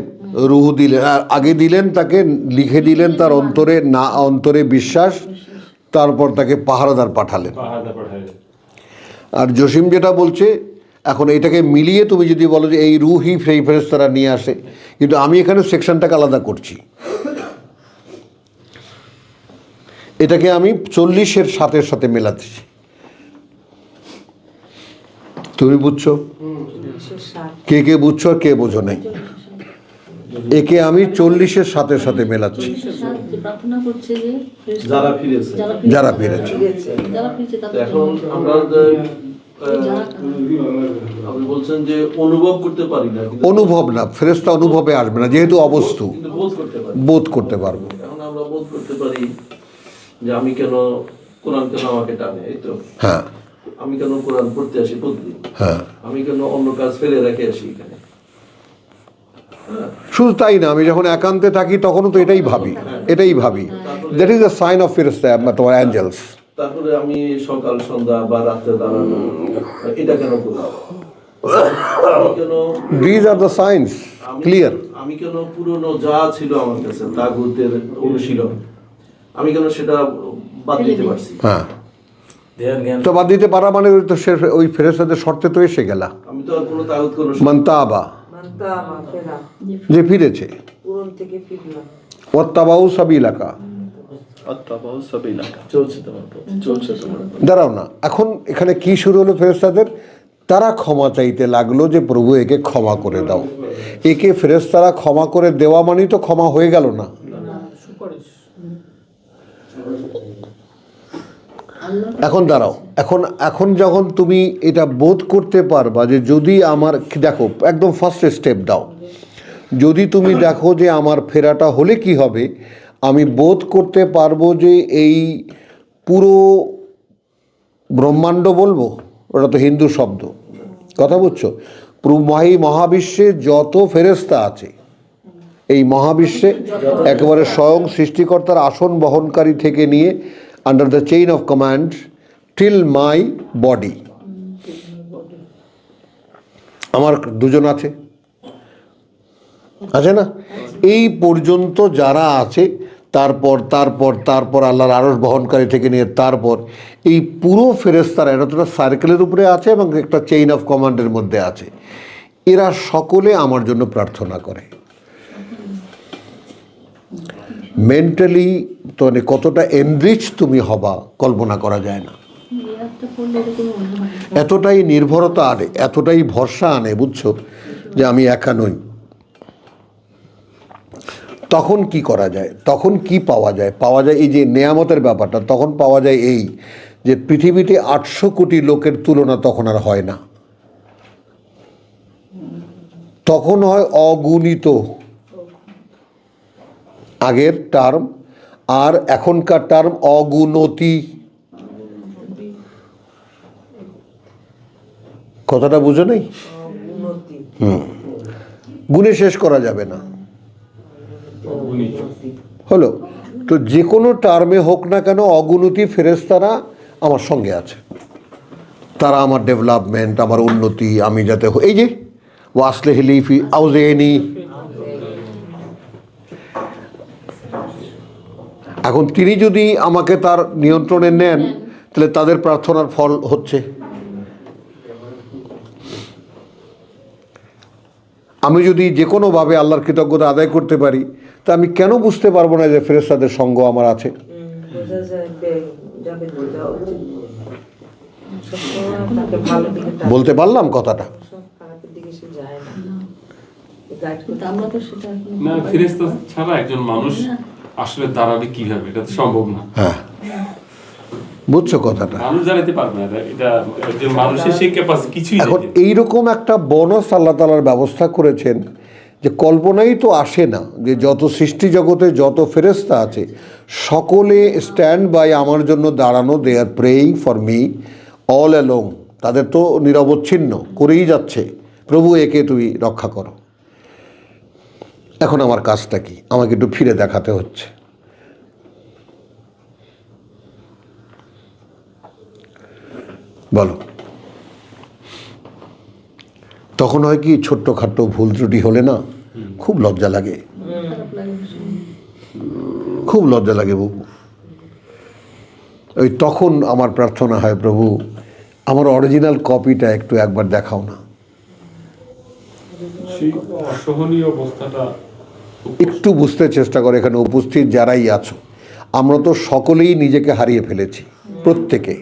রুহ দিলেন, আর আগে দিলেন তাকে, লিখে দিলেন তার অন্তরে, না অন্তরে বিশ্বাস, তারপর তাকে পাহারাদার পাঠালেন। পাহাড়া পাঠায়। আর জসিম যেটা বলছে, এখন এটাকে মিলিয়ে তুমি যদি বলো যে এই রুহই সেই ফেরেশতারা নিয়ে আসে, কিন্তু আমি এখানে সেকশনটাকে আলাদা করছি। এটাকে আমি 40-এর সাথে মেলাচ্ছি। তুমি বুঝছো, কে কে বুঝছো আর কে বোঝো নাই? একে আমি 40-এর সাথে মেলাচ্ছি। যে প্রার্থনা করছে যে যারা ফিরেছে, যারা ফিরেছে। যারা ফিরেছে তো তাদের এখন জন্য। আমরা আপনি বলছেন যে অনুভব করতে পারি না, কিন্তু অনুভব না, ফেরেশতা অনুভবে আসবে না, যেহেতু অবস্তু, কিন্তু বোধ করতে পারি। বোধ করতে পারবো। এখন আমরা বোধ করতে পারি যে আমি কেন, কোরআন কেন আমাকে টানে, এই তো হ্যাঁ, আমি কেন কোরআন পড়তে আসি প্রতিদিন, হ্যাঁ। আমি কেন অন্য কাজ ফেলে রেখে আসি এখানে। শুধু তাই না, আমি যখন একান্তে থাকি তখনও তো এটাই ভাবি। That is the sign of ফেরেশতা, তোমার অ্যাঞ্জেলস। তারপরে আমি সকাল সন্ধ্যা বা রাত্রে দাঁড়ানো, এটা কেন করি? আমি কেন, these are the science, clear. আমি কেন পুরনো যা ছিল আমার কাছে তাগুতের অনুশীলন, আমি কেন সেটা বাদ দিতে পারছি? হ্যাঁ, তো বাদ দিতে পারা মানে তো সে ওই ফেরেশতাদের শর্তে তো এসে গেলা। আমি তো আর কোনো তাগুত, কোনো মান্তাবা, যে ফিরেছে, পূরণ থেকে ফিরলাম। ওয়াত্তাবাউ সাবিলাকা, আত্তাবাউ সাবিলাকা, চলছে তোমার পথ। চলছে তোমার। দাঁড়াও না, এখন এখানে কি শুরু হলো ফেরেশতাদের? তারা ক্ষমা চাইতে লাগলো যে প্রভু একে ক্ষমা করে দাও। একে ফেরেশতারা ক্ষমা করে দেওয়া মানেই তো ক্ষমা হয়ে গেল না। এখন দাঁড়াও, এখন যখন তুমি এটা বোধ করতে পারবা যে যদি আমার, দেখো একদম ফার্স্ট স্টেপ দাও, যদি তুমি দেখো যে আমার ফেরাটা হলে কি হবে, আমি বোধ করতে পারবো যে এই পুরো ব্রহ্মাণ্ড বলবো, ওটা তো হিন্দু শব্দ, কথা বুঝছো, এই মহাবিশ্বে যত ফেরেশতা আছে, এই মহাবিশ্বে একেবারে স্বয়ং সৃষ্টিকর্তার আসন বহনকারী থেকে নিয়ে under the chain of command till my body, আমার দুজন আছে না, এই পর্যন্ত যারা আছে, তারপর আল্লাহর আরশ বহনকারী থেকে নিয়ে তারপর এই পুরো ফেরেশতারা, এটা তো একটা সার্কেলের উপরে আছে এবং একটা চেইন অফ কমান্ডের মধ্যে আছে। এরা সকলে আমার জন্য প্রার্থনা করে। মেন্টালি তো মানে কতটা এনরিচ তুমি হবা কল্পনা করা যায় না। এতটাই নির্ভরতা আনে, এতটাই ভরসা আনে, বুঝছো, যে আমি একা নই। তখন কি করা যায়, তখন কি পাওয়া যায় এই যে নেয়ামতের ব্যাপারটা, তখন পাওয়া যায় এই যে পৃথিবীতে 800 কোটি লোকের তুলনা তখন আর হয় না, তখন হয় অগুণিত আগের টার্ম, আর এখনকার টার্ম অগুণতি। কথাটা বুঝো নেই? গুণে শেষ করা যাবে না। হলো তো, যে কোনো টার্মে হোক না কেন, অগুণতি ফেরেশতারা আমার সঙ্গে আছে, তারা আমার ডেভেলপমেন্ট, আমার উন্নতি, আমি যাতে এই যে ওয়াসলিহ লি ফি আউজিনি। এখন তিনি যদি আমাকে তার নিয়ন্ত্রণে নেন, তাহলে তাদের প্রার্থনার ফল হচ্ছে। আমি যদি যে কোনোভাবে আল্লাহর কৃতজ্ঞতা আদায় করতে পারি, তা আমি কেন বুঝতে পারবো না যে ফেরেশতাদের সঙ্গ আমার আছে? বলতে পারলাম কথাটা? না, ফেরেশতা ছাড়া একজন মানুষ আসলে দাঁড়াবে কিভাবে, এটা তো সম্ভব না। হ্যাঁ, বুঝছো কথাটা? মানুষ দাঁড়াতে পারবে না, এটা একজন মানুষের সেই ক্যাপাসিটি কিছুই এখন নেই। এইরকম একটা বোনাস আল্লাহ তাআলার ব্যবস্থা করেছেন যে কল্পনাই তো আসে না, যে যত সৃষ্টি জগতে যত ফেরেশতা আছে সকলে স্ট্যান্ড বাই আমার জন্য দাঁড়ানো, they are praying for me all along, তাদের তো নিরবচ্ছিন্ন করেই যাচ্ছে, প্রভু একে তুই রক্ষা করো। এখন আমার কাজটা কি? আমাকে একটু ফিরে দেখাতে হচ্ছে। বলো, তখন হয় কি, ছোট্টখাট্ট ভুল ত্রুটি হলে না খুব লজ্জা লাগে, খারাপ লাগে ভীষণ। খুব লজ্জা লাগে বাবু। ওই তখন আমার প্রার্থনা হয়, প্রভু আমার অরিজিনাল কপিটা একটু একবার দেখাও না, সেই অসহনীয় অবস্থাটা একটু বুঝতে চেষ্টা করে। এখানে উপস্থিত যারাই আছো, আমরা তো সকলেই নিজেকে হারিয়ে ফেলেছি, প্রত্যেকে।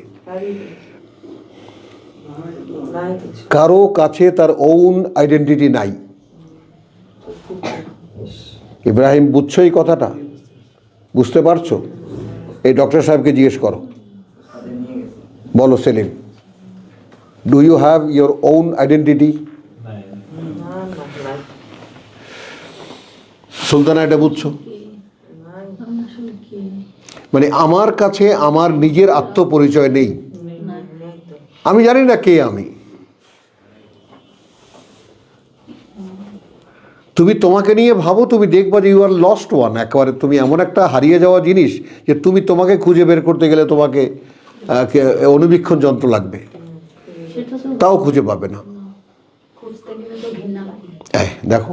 কারো কাছে তার ওন আইডেন্টিটি নাই। ইব্রাহিম, বুঝছো এই কথাটা? বুঝতে পারছো? এই ডক্টর সাহেবকে জিজ্ঞেস করো, বলো Salim, do you have your own identity? Sultana, এটা বুঝছো? আমি আসলে কি মানে আমার কাছে আমার নিজের আত্মপরিচয় নেই, আমি জানি না কে আমি। তুমি তোমাকে নিয়ে ভাবো, তুমি দেখবা যে ইউ আর লস্ট ওয়ান, একেবারে তুমি এমন একটা হারিয়ে যাওয়া জিনিস যে তুমি তোমাকে খুঁজে বের করতে গেলে তোমাকে অনুবীক্ষণ যন্ত্র লাগবে, সেটা তো তাও খুঁজে পাবে না। খুঁজতে গেলে তো ঘৃণা লাগে। দেখো,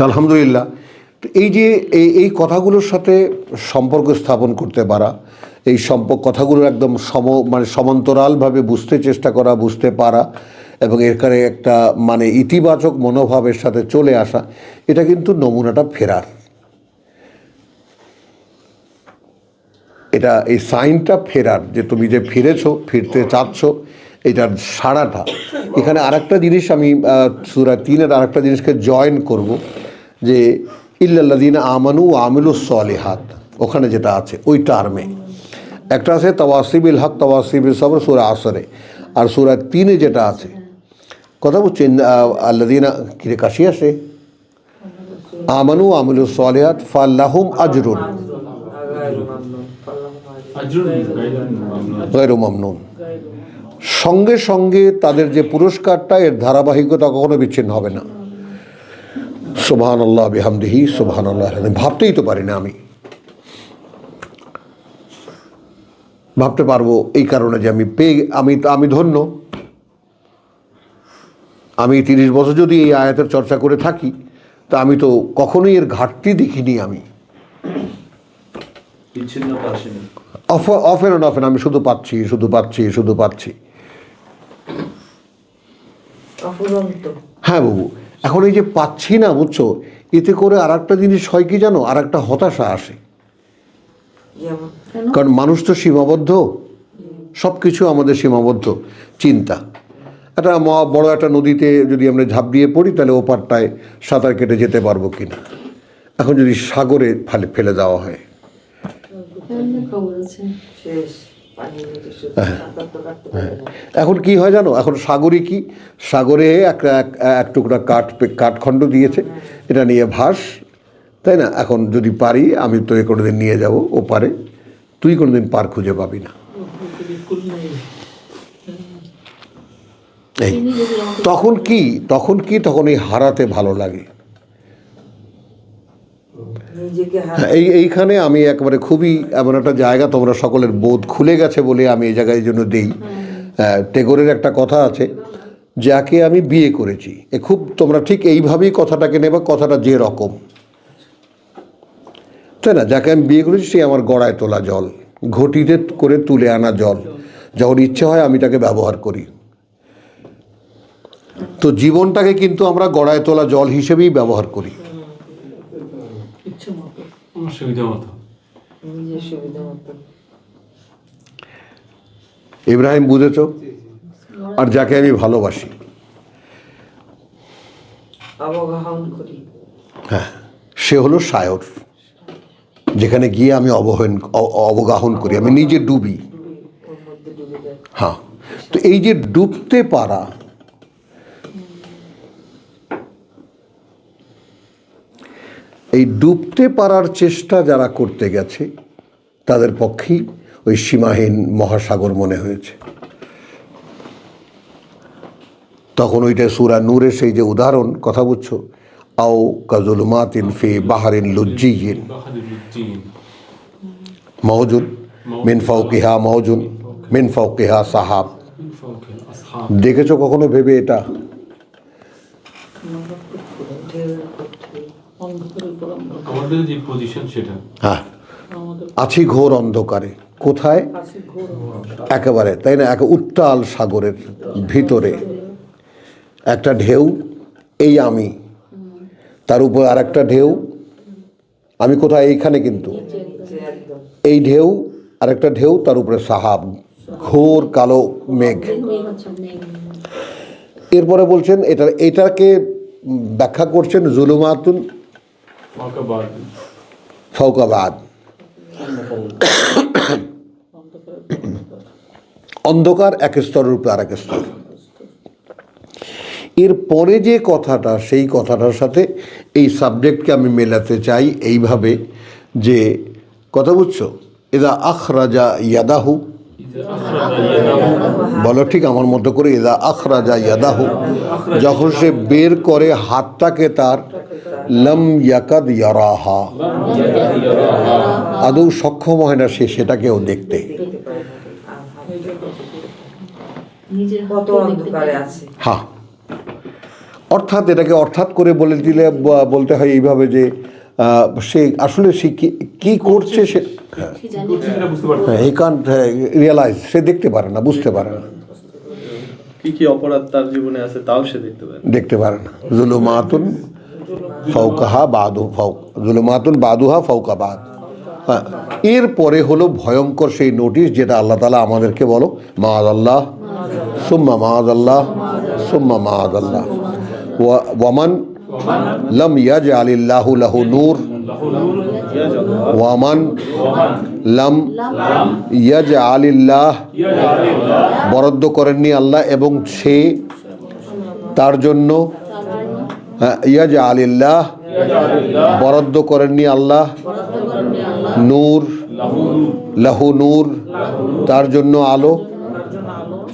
আলহামদুলিল্লাহ। তো এই যে এই কথাগুলোর সাথে সম্পর্ক স্থাপন করতে পারা, এই কথাগুলোর একদম মানে সমান্তরালভাবে বুঝতে চেষ্টা করা, বুঝতে পারা, এবং এখানে একটা মানে ইতিবাচক মনোভাবের সাথে চলে আসা, এটা কিন্তু নমুনাটা ফেরার। এটা এই সাইনটা ফেরার, যে তুমি যে ফিরেছো, ফিরতে চাচ্ছ, এটার সাড়াটা। এখানে আরেকটা জিনিস আমি সূরা 3-এর আরেকটা জিনিসকে জয়েন করব, যে ইল্লাল্লাযীনা আমানু ওয়া আমিলুস সলিহাত, ওখানে যেটা আছে ওই টার্মে একটা আছে তাওয়াসিবিল হক তাওয়াসিবিল সবর সূরা আসরে, আর সূরা 3-এ যেটা আছে, কথা বুঝছেন, আল্লাযীনা কিরে কাশি আসে, আমানু ওয়া আমিলুস সলিহাত ফালাহুম আজরুন গায়রু মামনুন, সঙ্গে সঙ্গে তাদের যে পুরস্কারটা, এর ধারাবাহিকতা কখনো বিচ্ছিন্ন হবে না। সুবহানাল্লাহ বিহামদিহি সুবহানাল্লাহ, ভাবতেই তো পারি না, আমি ভাবতে পারবো এই কারণে যে আমি ধন্য। আমি 30 বছর যদি এই আয়াতের চর্চা করে থাকি, তা আমি তো কখনোই এর ঘাটতি দেখিনি। আমি বিচ্ছিন্নতা আসেনি, অফেন অ্যান্ড অফেন আমি শুধু পাচ্ছি, শুধু পাচ্ছি, শুধু পাচ্ছি। হ্যাঁ বাবু, এখন এই যে পাচ্ছি না, বুঝছো, এতে করে আর একটা জিনিস হয় কি জানো, আর একটা হতাশা আসে। কারণ মানুষ তো সীমাবদ্ধ, সব কিছু আমাদের সীমাবদ্ধ। চিন্তা, একটা বড় একটা নদীতে যদি আমরা ঝাঁপ দিয়ে পড়ি, তাহলে ওপারটায় সাঁতার কেটে যেতে পারবো কিনা। এখন যদি সাগরে ফেলে দেওয়া হয়, খবর আছে এখন কি হয় জানো, এখন সাগরে কি, সাগরে এক টুকরা কাঠখণ্ড দিয়েছে, এটা নিয়ে ভাস, তাই না? এখন যদি পারি, আমি তো কোনোদিন নিয়ে যাব ও পারে, তুই কোনোদিন পার খুঁজে পাবি না। এই তখন তখন এই হারাতে ভালো লাগে। এইখানে আমি একেবারে খুবই এমন একটা জায়গা, তোমরা সকলের বোধ খুলে গেছে বলে আমি এই জায়গায় জন্য দিই। টেগোরের একটা কথা আছে, যাকে আমি বিয়ে করেছি, খুব তোমরা ঠিক এইভাবেই কথাটাকে নেবা, কথাটা যে রকম, তাই না? যাকে আমি বিয়ে করেছি সে আমার গড়ায় তোলা জল, ঘটিতে করে তুলে আনা জল, যখন ইচ্ছে হয় আমি তাকে ব্যবহার করি। তো জীবনটাকে কিন্তু আমরা গড়ায় তোলা জল হিসেবেই ব্যবহার করি। ইব্রাহিম, বুঝেছ? আর যাকে আমি ভালোবাসি, হ্যাঁ, সে হলো সায়র, যেখানে গিয়ে আমি অবগাহন করি, আমি নিজে ডুবি। হ্যাঁ, তো এই যে ডুবতে পারা, এই ডুবতে পারার চেষ্টা যারা করতে গেছে, তাদের পক্ষেই ওই সীমাহীন মহাসাগর মনে হয়েছে। তখন ওইটা সূরা নূরের সেই যে উদাহরণ, কথা বুঝছো, আও কাজুলুমাতিন ফি বাহারিন লুজ্জিয়িন মাওজুন মিন ফাওকিহা মাওজুন মিন ফাওকিহা সাহাব। দেখেছো কখনো ভেবে এটা? অন্ধকারের উপর অন্ধকার। আমাদের যে পজিশন সেটা হ্যাঁ, আমাদের আছি ঘোর অন্ধকারে। কোথায়? কাছে ঘোর একেবারে, তাই না, এক উত্তাল সাগরের ভিতরে একটা ঢেউ, এই আমি, তার উপর আর একটা ঢেউ, আমি কোথায়? এইখানে, কিন্তু এই ঢেউ আর একটা ঢেউ, তার উপরে সাহাব, ঘোর কালো মেঘ। এরপরে বলছেন এটাকে ব্যাখ্যা করছেন জুলুমাতুন ওয়াকাবাদ ফাওকাবাদ, অন্ধকার এক স্তরের উপরে আর এক স্তর। এর পরে যে কথাটা, সেই কথাটার সাথে এই সাবজেক্টকে আমি মেলাতে চাই এইভাবে যে, কথা বুঝছো, এদা আখরাজা ইয়াদাহু, বলো ঠিক আমার মতো করে, এদা আখরাজা ইয়াদাহু, যখন সে বের করে হাতটাকে তার, লম ইয়াকাদ ইয়ারাহা, আদৌ সক্ষম হয় না সে সেটাকেও দেখতে। নিজের কত অন্ধকারে আছে। হ্যাঁ, অর্থাৎ এটাকে অর্থাৎ করে বলে দিলে বলতে হয় এইভাবে যে সে আসলে সে কি করছে সে, সে জানে সেটা বুঝতে পারছি। হি কান্ট রিয়েলাইজ, সে দেখতে পারে না, বুঝতে পারে না, কি কি অপরাধ তার জীবনে আছে তাও সে দেখতে পারে না। জুলুমাতুন ফাওকাহা বাদু ফাওক, জুলুমাতুন বাদুহা ফাওকা বাদ। হ্যাঁ, এরপরে হলো ভয়ঙ্কর সেই নোটিশ যেটা আল্লাহ তাআলা আমাদেরকে বলো, মাআযাল্লাহ সুম্মা মাআযাল্লাহ সুম্মা মাআযাল্লাহ, ওয়ামান লাম ইয়াজআলিল্লাহু লাহু নূর, ওয়ামান লাম ইয়াজআলিল্লাহ, বরাদ্দ করেননি আল্লাহ এবং সে তার জন্য, ইয়াজআলিল্লাহ, বরাদ্দ করেননি আল্লাহ, নূর, লাহু নূর, তার জন্য আলো,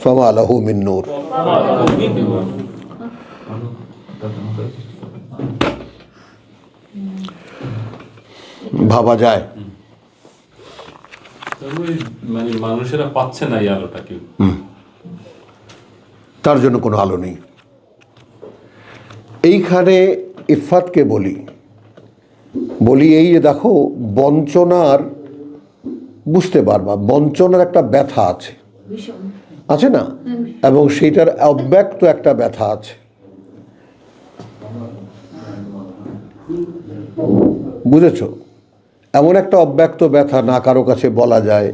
ফামা লাহু মিন নূর। ভাবা যায় তারপরে মানে মানুষেরা পাচ্ছে না এই আলোটা কেউ। তার জন্য কোনো আলো নেই। এইখানে ইফাতকে বলি এই যে দেখো, বঞ্চনার, বুঝতে পারবা বঞ্চনার একটা ব্যথা আছে, ভীষণ আছে না, এবং সেইটার অব্যক্ত একটা ব্যথা আছে, বুঝেছো? এমন একটা অব্যক্ত ব্যথা, না কারো কাছে বলা যায়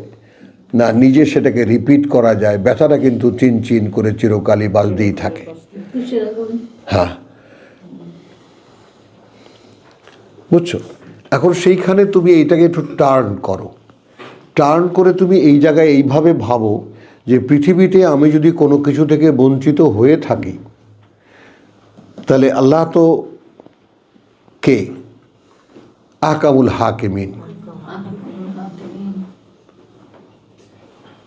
না, নিজে সেটাকে রিপিট করা যায়, ব্যথাটা কিন্তু চিন চিন করে চিরকালই বাজতেই থাকে। খুশির আগুন। হ্যাঁ, বুঝছো? এখন সেইখানে তুমি এইটাকে একটু টার্ন করে তুমি এই জায়গায় এইভাবে ভাবো যে পৃথিবীতে আমি যদি কোনো কিছু থেকে বঞ্চিত হয়ে থাকি, তাহলে আল্লাহ তো কে? আহকামুল হাকিমিন,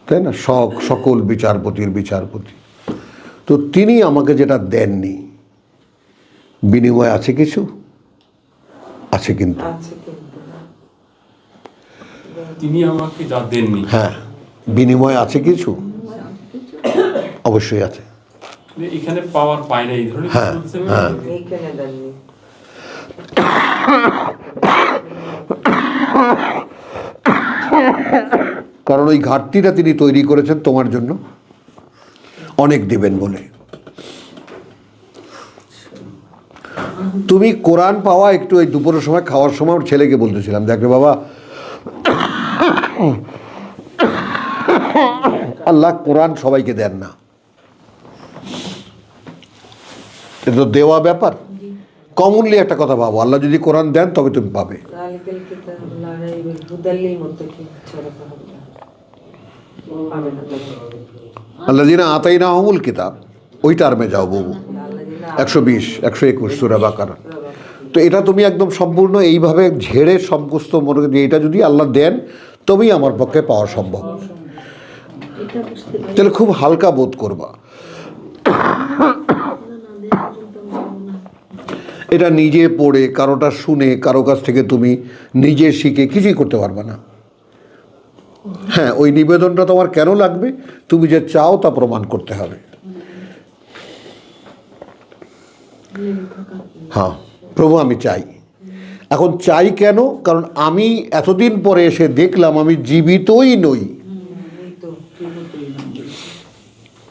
তাই না, সকল বিচারপতির বিচারপতি। তো তিনি আমাকে যেটা দেননি, বিনিময় আছে কিছু? আছে কিন্তু। তিনি আমাকে যা দেননি, হ্যাঁ, বিনিময় আছে কিছু? অবশ্যই আছে। এখানে পাওয়ার পায় না এই ধরনের কিছু হ্যাঁ, বলছে। হ্যাঁ। এইখানে দেননি। কারণ ওই ঘাটতিটা তিনি তৈরি করেছেন তোমার জন্য, অনেক দিবেন বলে। তুমি কোরআন পাওয়া একটু ওই দুপুরের সময় খাওয়ার সময় ওর ছেলেকে বলতেছিলাম, দেখ রে বাবা, আল্লাহ কোরআন সবাইকে দেন না, এটা তো দেওয়া ব্যাপার। কমনলি একটা কথা ভাবো, আল্লাহ যদি কোরআন দেন তবে তুমি পাবে। যালিকাল কিতাবু লা রাইবা হুদাল লিল মুত্তাকিন, সূরা ফাতিহা। পাবে না। আল্লাযিনা আতাইনাহুমুল কিতাব, ওই টার্মে যাও বাবু, 120 121 সূরা বাকারা। তো এটা তুমি একদম সম্পূর্ণ এইভাবে ঝেড়ে সমস্ত মনে করি এটা যদি আল্লাহ দেন তবেই আমার পক্ষে পাওয়া সম্ভব। এটা বুঝতে পারি তাহলে খুব হালকা বোধ করবা। এটা নিজে পড়ে, কারোটা শুনে, কারো কাছ থেকে তুমি নিজে শিখে কিছুই করতে পারবে না। হ্যাঁ, ওই নিবেদনটা তোমার কেন লাগবে, তুমি যে চাও তা প্রমাণ করতে হবে। হ্যাঁ প্রভু আমি চাই। এখন চাই কেন? কারণ আমি এতদিন পরে এসে দেখলাম আমি জীবিতই নই। মৃত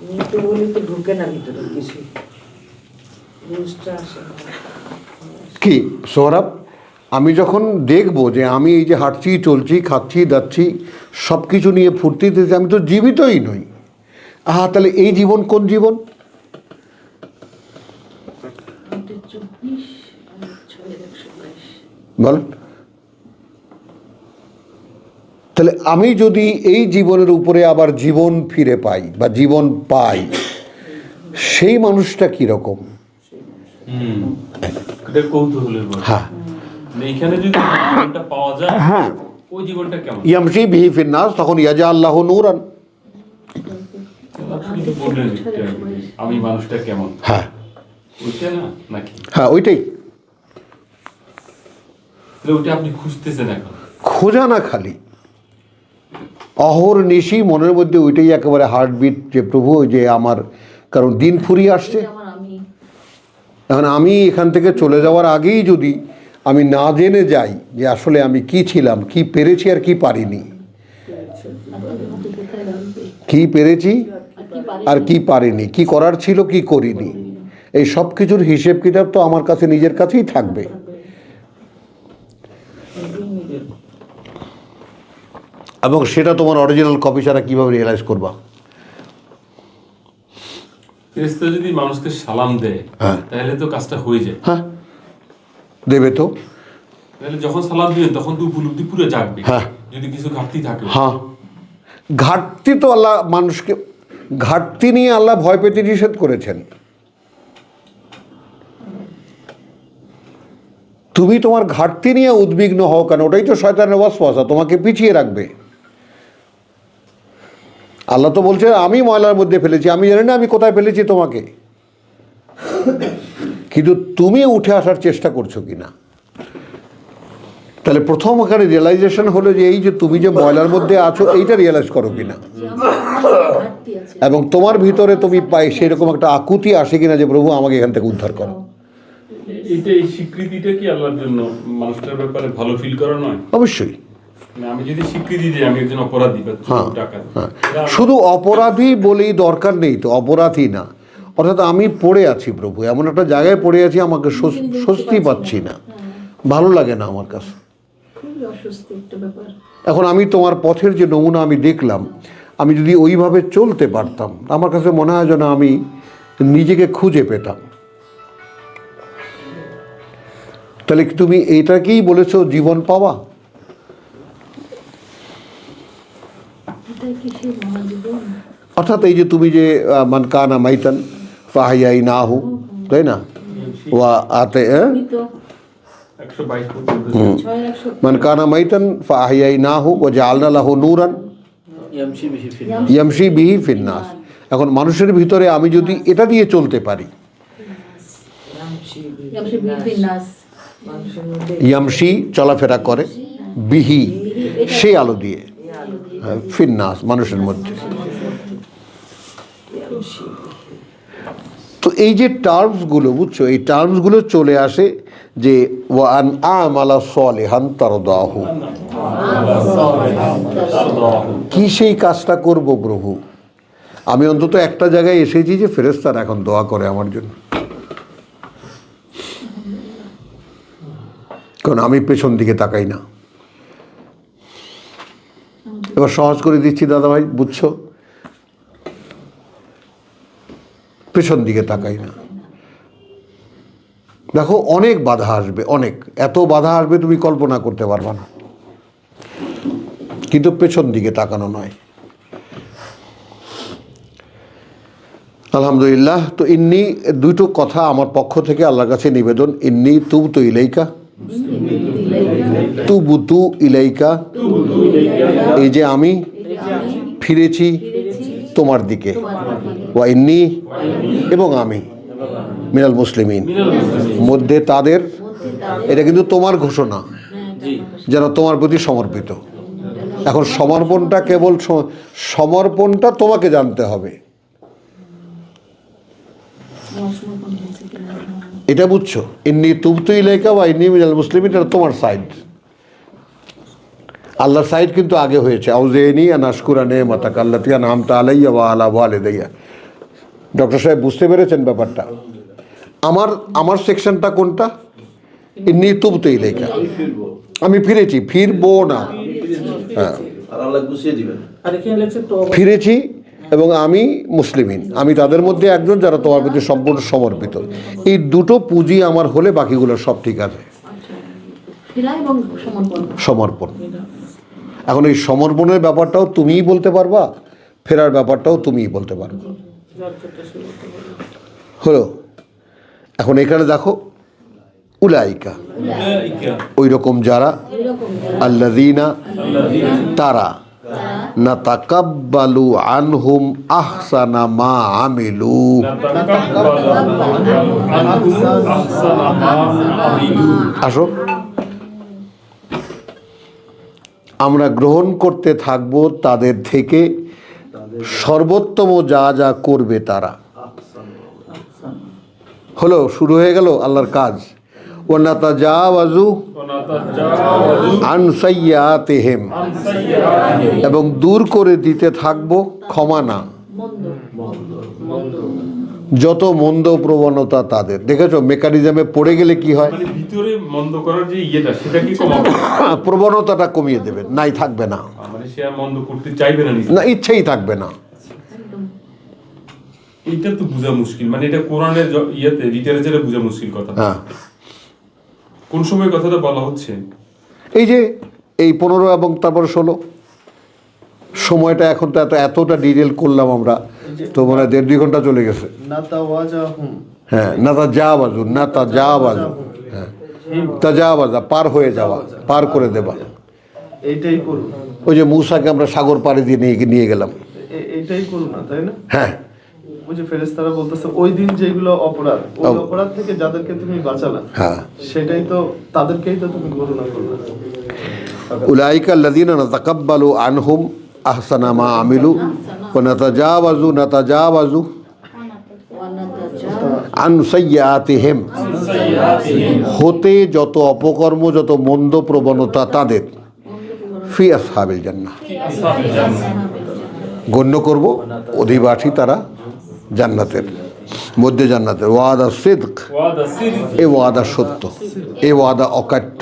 মৃত বলে তো ঢুকে না ভিতরে কিছু, বুঝটা আসে না। কি সৌরভ, আমি যখন দেখব যে আমি এই যে হাঁটছি চলছি খাচ্ছি দাচ্ছি সব কিছু নিয়ে ফুর্তিতে আমি তো জীবিতই নই, তাহলে এই জীবন কোন জীবন? 24 আর 6:122 বল। তাহলে আমি যদি এই জীবনের উপরে আবার জীবন ফিরে পাই বা জীবন পাই, সেই মানুষটা কিরকম? এটা কৌতূহলের ব্যাপার। হ্যাঁ মানে এখানে যদি জীবনটা পাওয়া যায়, হ্যাঁ, ওই জীবনটা কেমন? ইয়ামশি বিহি ফিন্নাস, তখন ইয়াজা আল্লাহ নূরান। আপনি তো বললেন একটা, আমি মানুষটা কেমন, হ্যাঁ ওইটা না নাকি? হ্যাঁ ওইটাই তাহলে ওইটা আপনি খুঁজতেছেন এখন? খোঁজা না, খালি অহর্নিশি মনের মধ্যে ওইটাই একেবারে হার্টবিট যে প্রভু ওই যে আমার, কারণ দিন ফুরিয়ে আসছে। আমার আমি এখন আমি এখান থেকে চলে যাওয়ার আগেই যদি আমি না জেনে যাই যে আসলে আমি কি ছিলাম, কি পেরেছি আর কি পারিনি, কোথায় রাখবে কি পেরেছি আর কি পারি আর কি পারিনি, কি করার ছিল কি করিনি, এই সব কিছুর হিসেব কিতাব তো আমার কাছে নিজের কাছেই থাকবে। এবং সেটা তোমার অরিজিনাল কপি ছাড়া কীভাবে রিয়েলাইজ করবা? ফেরেশতা যদি মানুষকে সালাম দেয়, হ্যাঁ। তাহলে তো কাজটা হয়ে যায়। হ্যাঁ দেবে তো। তাহলে যখন সালাম দিবেন তখন তো উপলব্ধি পুরো জাগবে। হ্যাঁ। যদি কিছু ঘাটতি থাকে। হ্যাঁ, ঘাটতি তো আল্লাহ মানুষকে, ঘাটতি নিয়ে আল্লাহ ভয় পেতে নিষেধ করেছেন। তুমি তোমার ঘাটতি নিয়ে উদ্বিগ্ন হও কেন? ওটাই তো শয়তানের ওয়াসওয়াসা, তোমাকে পিছিয়ে রাখবে। আল্লাহ তো বলছে আমি ময়লার মধ্যে ফেলেছি, আমি জানি না আমি কোথায় ফেলেছি তোমাকে, কিন্তু তুমি উঠে আসার চেষ্টা করছো কিনা। তাহলে প্রথম ওখানে রিয়েলাইজেশন হলো যে এই যে তুমি যে ময়লার মধ্যে আছো এইটা রিয়েলাইজ করো কিনা, যে আমার ঘাটতি আছে। এবং তোমার ভিতরে তুমি পাই সেরকম একটা আকুতি আসে কিনা যে প্রভু আমাকে এখান থেকে উদ্ধার করো। এইটা, এই স্বীকৃতিটা কি আল্লাহর জন্য মানুষটার ব্যাপারে ভালো ফিল করা নয়? অবশ্যই। মানে আমি যদি স্বীকৃতি দিই আমি একজন অপরাধী বা হ্যাঁ, টাকা, হ্যাঁ, শুধু অপরাধী বলেই দরকার নেই তো, অপরাধী না, অর্থাৎ আমি পড়ে আছি প্রভু, এমন একটা জায়গায় পড়ে আছি আমাকে স্বস্তি পাচ্ছি না, ভালো লাগে না আমার কাছে। খুবই অস্বস্তি একটা ব্যাপার। এখন আমি তোমার পথের যে নমুনা আমি দেখলাম, আমি যদি ওইভাবে চলতে পারতাম আমার কাছে মনে হয় যেন আমি নিজেকে খুঁজে পেতাম। তাহলে কি তুমি এইটাকেই বলেছো জীবন পাওয়া? এটাই কি সেই মহাজীবন? অর্থাৎ এই যে তুমি যে মান কানা মাইতান ফাহিয়াই না হু, তাই না, ওয়া আতে তো 122 পর্যন্ত 6:122 মান কানা মাইতান ফাহিয়াই না হু ওয়া জাআলনা লাহু নূরান ইয়ামশি বিহি ফিল ইয়ামশি বিহি ফিন্নাস। এখন মানুষের ভিতরে আমি যদি এটা দিয়ে চলতে পারি, নাস মানুষের মধ্যে ইয়ামশি চলাফেরা করে, বিহি সেই আলো দিয়ে, ফিন্নাস মানুষের মধ্যে। তো এই যে টার্মসগুলো বুঝছো, এই টার্মসগুলো চলে আসে যে ওয়ান আমালা সালিহান তারদাহু, কি সেই কাজটা করব প্রভু। আমি অন্তত একটা জায়গায় এসেছি যে ফেরেশতারা এখন দোয়া করে আমার জন্য, কারণ আমি পেছন দিকে তাকাই না। এবার সহজ করে দিচ্ছি দাদা ভাই, বুঝছো, পেছন দিকে তাকাই না। দেখো অনেক বাধা আসবে, অনেক, এত বাধা আসবে তুমি কল্পনা করতে পারবে না, কিন্তু পেছন দিকে তাকানো নয়। আলহামদুলিল্লাহ। তো ইন্নি, দুটো কথা আমার পক্ষ থেকে আল্লাহর কাছে নিবেদন, ইন্নি তুবতু ইলাইকা, তুবতু ইলাইকা, এই যে আমি ফিরেছি তোমার দিকে, ওয়া ইন্নি, এবং আমি মিনাল মুসলিমিন, মধ্যে তাদের, এটা কিন্তু তোমার ঘোষণা যারা তোমার প্রতি সমর্পিত। এখন সমর্পণটা কেবল সমর্পণটা তোমাকে জানতে হবে, তোমার সমর্পণ হয়েছে কিনা। এটা বুঝছো? ইন্নি তুবতু ইলাইকা ওয়া ইন্নী মিনাল মুসলিমিন, এটা তোমার সাইড। আল্লাহর সাইড কিন্তু আগে হয়েছে, আউযিনি আন আশকুরা নি'মাতাকা আল্লাতী আন'আমতা আলাইয়া ওয়া আলা ওয়ালিদাইয়া। ডক্টর সাহেব বুঝতে পেরেছেন ব্যাপারটা? আমার সেকশনটা কোনটা? ইন্নী তুবতু ইলাইকা, আমি ফিরবো, আমি ফিরেছি, ফিরবো না, হ্যাঁ আর আল্লাহ গুছিয়ে দিবেন। আর এখানে লেখছে তো ফিরেছি এবং আমি মুসলিমিন, আমি তাদের মধ্যে একজন যারা তোমার প্রতি সম্পূর্ণ সমর্পিত। এই দুটো পুঁজি আমার হলে বাকিগুলো সব ঠিক আছে। ফেরা এবং সমর্পণ। সমর্পণ। এখন এই সমর্পণের ব্যাপারটাও তুমিই বলতে পারবা, ফেরার ব্যাপারটাও তুমিই বলতে পারবা। হলো? এখন এখানে দেখো উলাইকা, ওই রকম যারা, আল্লাযীনা তারা, নাতাকাব্বালু আনহুম আহসানা মা আমিলু। আসো, আমরা গ্রহণ করতে থাকব তাদের থেকে সর্বোত্তম যা যা করবে তারা। হলো, শুরু হয়ে গেল আল্লাহর কাজ। ওয়া নাতাজাওয়াজু আন সাইয়্যাতিহিম, এবং দূর করে দিতে থাকবো, ক্ষমা না, যত মন্দ প্রবণতা তাদের। দেখেছো মেকানিজমে পড়ে গেলে কি হয়? মানে ভিতরে মন্দ করার যে ইয়েটা, সেটা কি কমাবে? প্রবণতাটা কমিয়ে দেবে, নাই থাকবে না, মানে সে আর মন্দ করতে চাইবে না নিজে। না ইচ্ছেই থাকবে না। এটা তো বোঝা মুশকিল, মানে এটা কোরআনের ইয়েতে লিটারেচারে বোঝা মুশকিল কথা। হ্যাঁ, কোন সময় কথাটা বলা হচ্ছে? এই যে এই 15 এবং তারপরে 16 সময়টা, এখন তো এতটা ডিটেল করলাম আমরা, তো মানে 1.5-2 ঘন্টা চলে গেছে। নাতাওয়াজাহুম, হ্যাঁ, নাতাজাওয়াজু, হ্যাঁ, তাজাওয়াজা, পার হয়ে যাওয়া, পার করে দেবা। এইটাই করুন, ওই যে মূসাকে আমরা সাগর পাড়ে দিয়ে নিয়ে গেলাম, এইটাই করুন না, তাই না? হ্যাঁ। ওই যে ফেরেশতারা বলতেছে ওই দিন যেগুলো অপরাধ, ওই অপরাধ থেকে যাদেরকে তুমি বাঁচালা, হ্যাঁ, সেটাই তো, তাদেরকেই তো তুমি করুণা করবে। উলাইকা আল্লাযীনা নাতাকাব্বালু আনহুম আহসানা মা আমিলু ওয়া নাতাজাওয়াজু আন সাইয়্যাতিহিম, হতে যত অপকর্ম, যত মন্দ প্রবণতা তাদের, ফি আসহাবিল জান্নাহ, গণ্য করব অধিবাসী তারা জান্নাতের মধ্যে, জান্নাতের। ওয়াদা সিদক, এ ওয়াদা সত্য, এ ওয়াদা অকাট্য,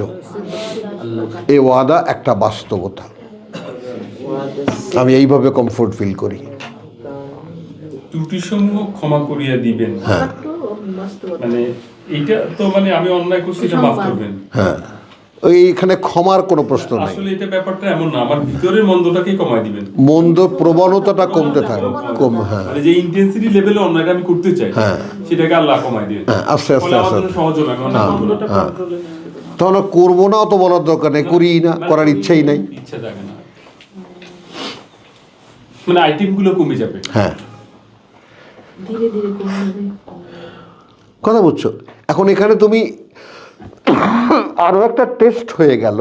এ ওয়াদা একটা বাস্তবতা। আমি এইভাবে কমফোর্ট ফিল করি। ত্রুটিসমূহ ক্ষমা করিয়া দিবেন, হ্যাঁ, মানে এইটা তো মানে আমি অন্যায় করছি, এটা মাফ করবেন। হ্যাঁ, এইখানে ক্ষমার কোনো প্রশ্ন নেই। আসলে এটা ব্যাপারটা এমন না, আমার ভিতরের মন্দটাকেই কমায় দিবেন, মন্দ প্রবণতাটা কমতে থাকবে, হ্যাঁ, মানে যে ইন্টেন্সিটি লেভেলে অন্যায়টা আমি করতে চাই, হ্যাঁ, সেটাকে আল্লাহ কমায় দিবেন। হ্যাঁ, আস্তে আস্তে ফলে আমার আস্তে জন্য সহজ হবে, আমি অন্যায় করবো না। হ্যাঁ, তখন আর করবো না অত বলার দরকার নেই, করি না, করার ইচ্ছেই নাই। ইচ্ছা থাকে না, মানে আইটেম গুলো কমে যাবে। হ্যাঁ, ধীরে ধীরে কমবে। কথা বুঝছো? এখন এখানে তুমি আরো একটা টেস্ট হয়ে গেল,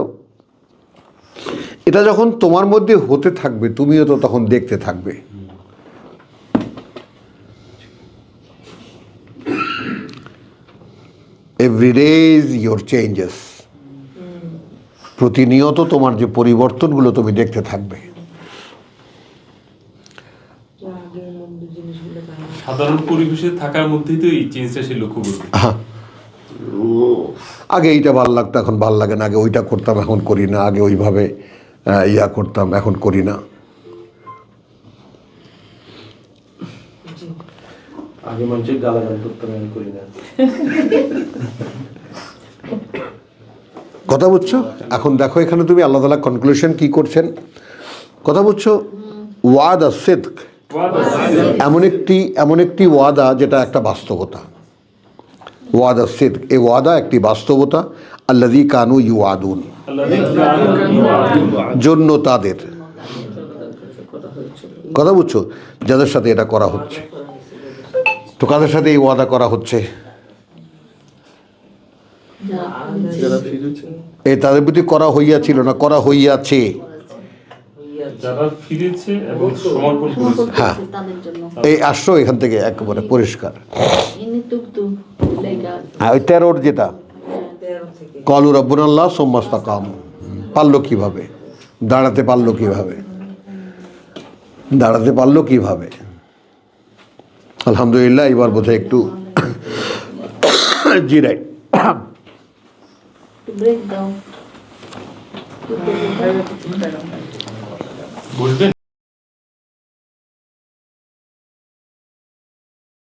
এটা যখন তোমার মধ্যে হতে থাকবে, তুমিও তো তখন দেখতে থাকবে। Every day is your changes, প্রতিনিয়ত তোমার যে পরিবর্তনগুলো তুমি দেখতে থাকবে। সাধারণ পরিবেশে থাকার মধ্যেই তো এই চেঞ্জটা সে লক্ষ্য করবে। আগে এইটা ভাল লাগতো, এখন ভাল লাগে না, আগে ওইটা করতাম এখন করি না, আগে ওইভাবে ইয়া করতাম এখন করি না। আগে মানুষের গালাগাল করতাম, আমি করি না। কথা বুঝছো? এখন দেখো এখানে তুমি আল্লাহ তাআলা কনক্লুশন কি করছেন, কথা বুঝছো? ওয়াদা সিদক, এমন একটি ওয়াদা যেটা একটা বাস্তবতা। ওয়াদা সিদক, এই ওয়াদা একটি বাস্তবতা। আল্লাযী কানু ইউআদুন, জন্য তাদের, কথা বুঝছো, যাদের সাথে এটা করা হচ্ছে। তো কাদের সাথে এই ওয়াদা করা হচ্ছে? যারা ফিরেছে, এই তাদের প্রতি করা হইয়াছিল না, করা হইয়াছে। যারা ফিরেছে এবং সমর্পণ করেছে হ্যাঁ। তাদের জন্য এই আসছো এখান থেকে একেবারে পরিষ্কার। ইনি তুকতু লেগা হ্যাঁ, ওই 13 যেটা 13 থেকে কলু রব্বুনাল্লাহ সোম্মাস্তাকাম, পারলো কিভাবে, দাঁড়াতে পারলো কিভাবে, দাঁড়াতে পারলো কিভাবে। আলহামদুলিল্লাহ, এবার বোধহয় একটু জিরাই। ব্রেক দাও বলবেন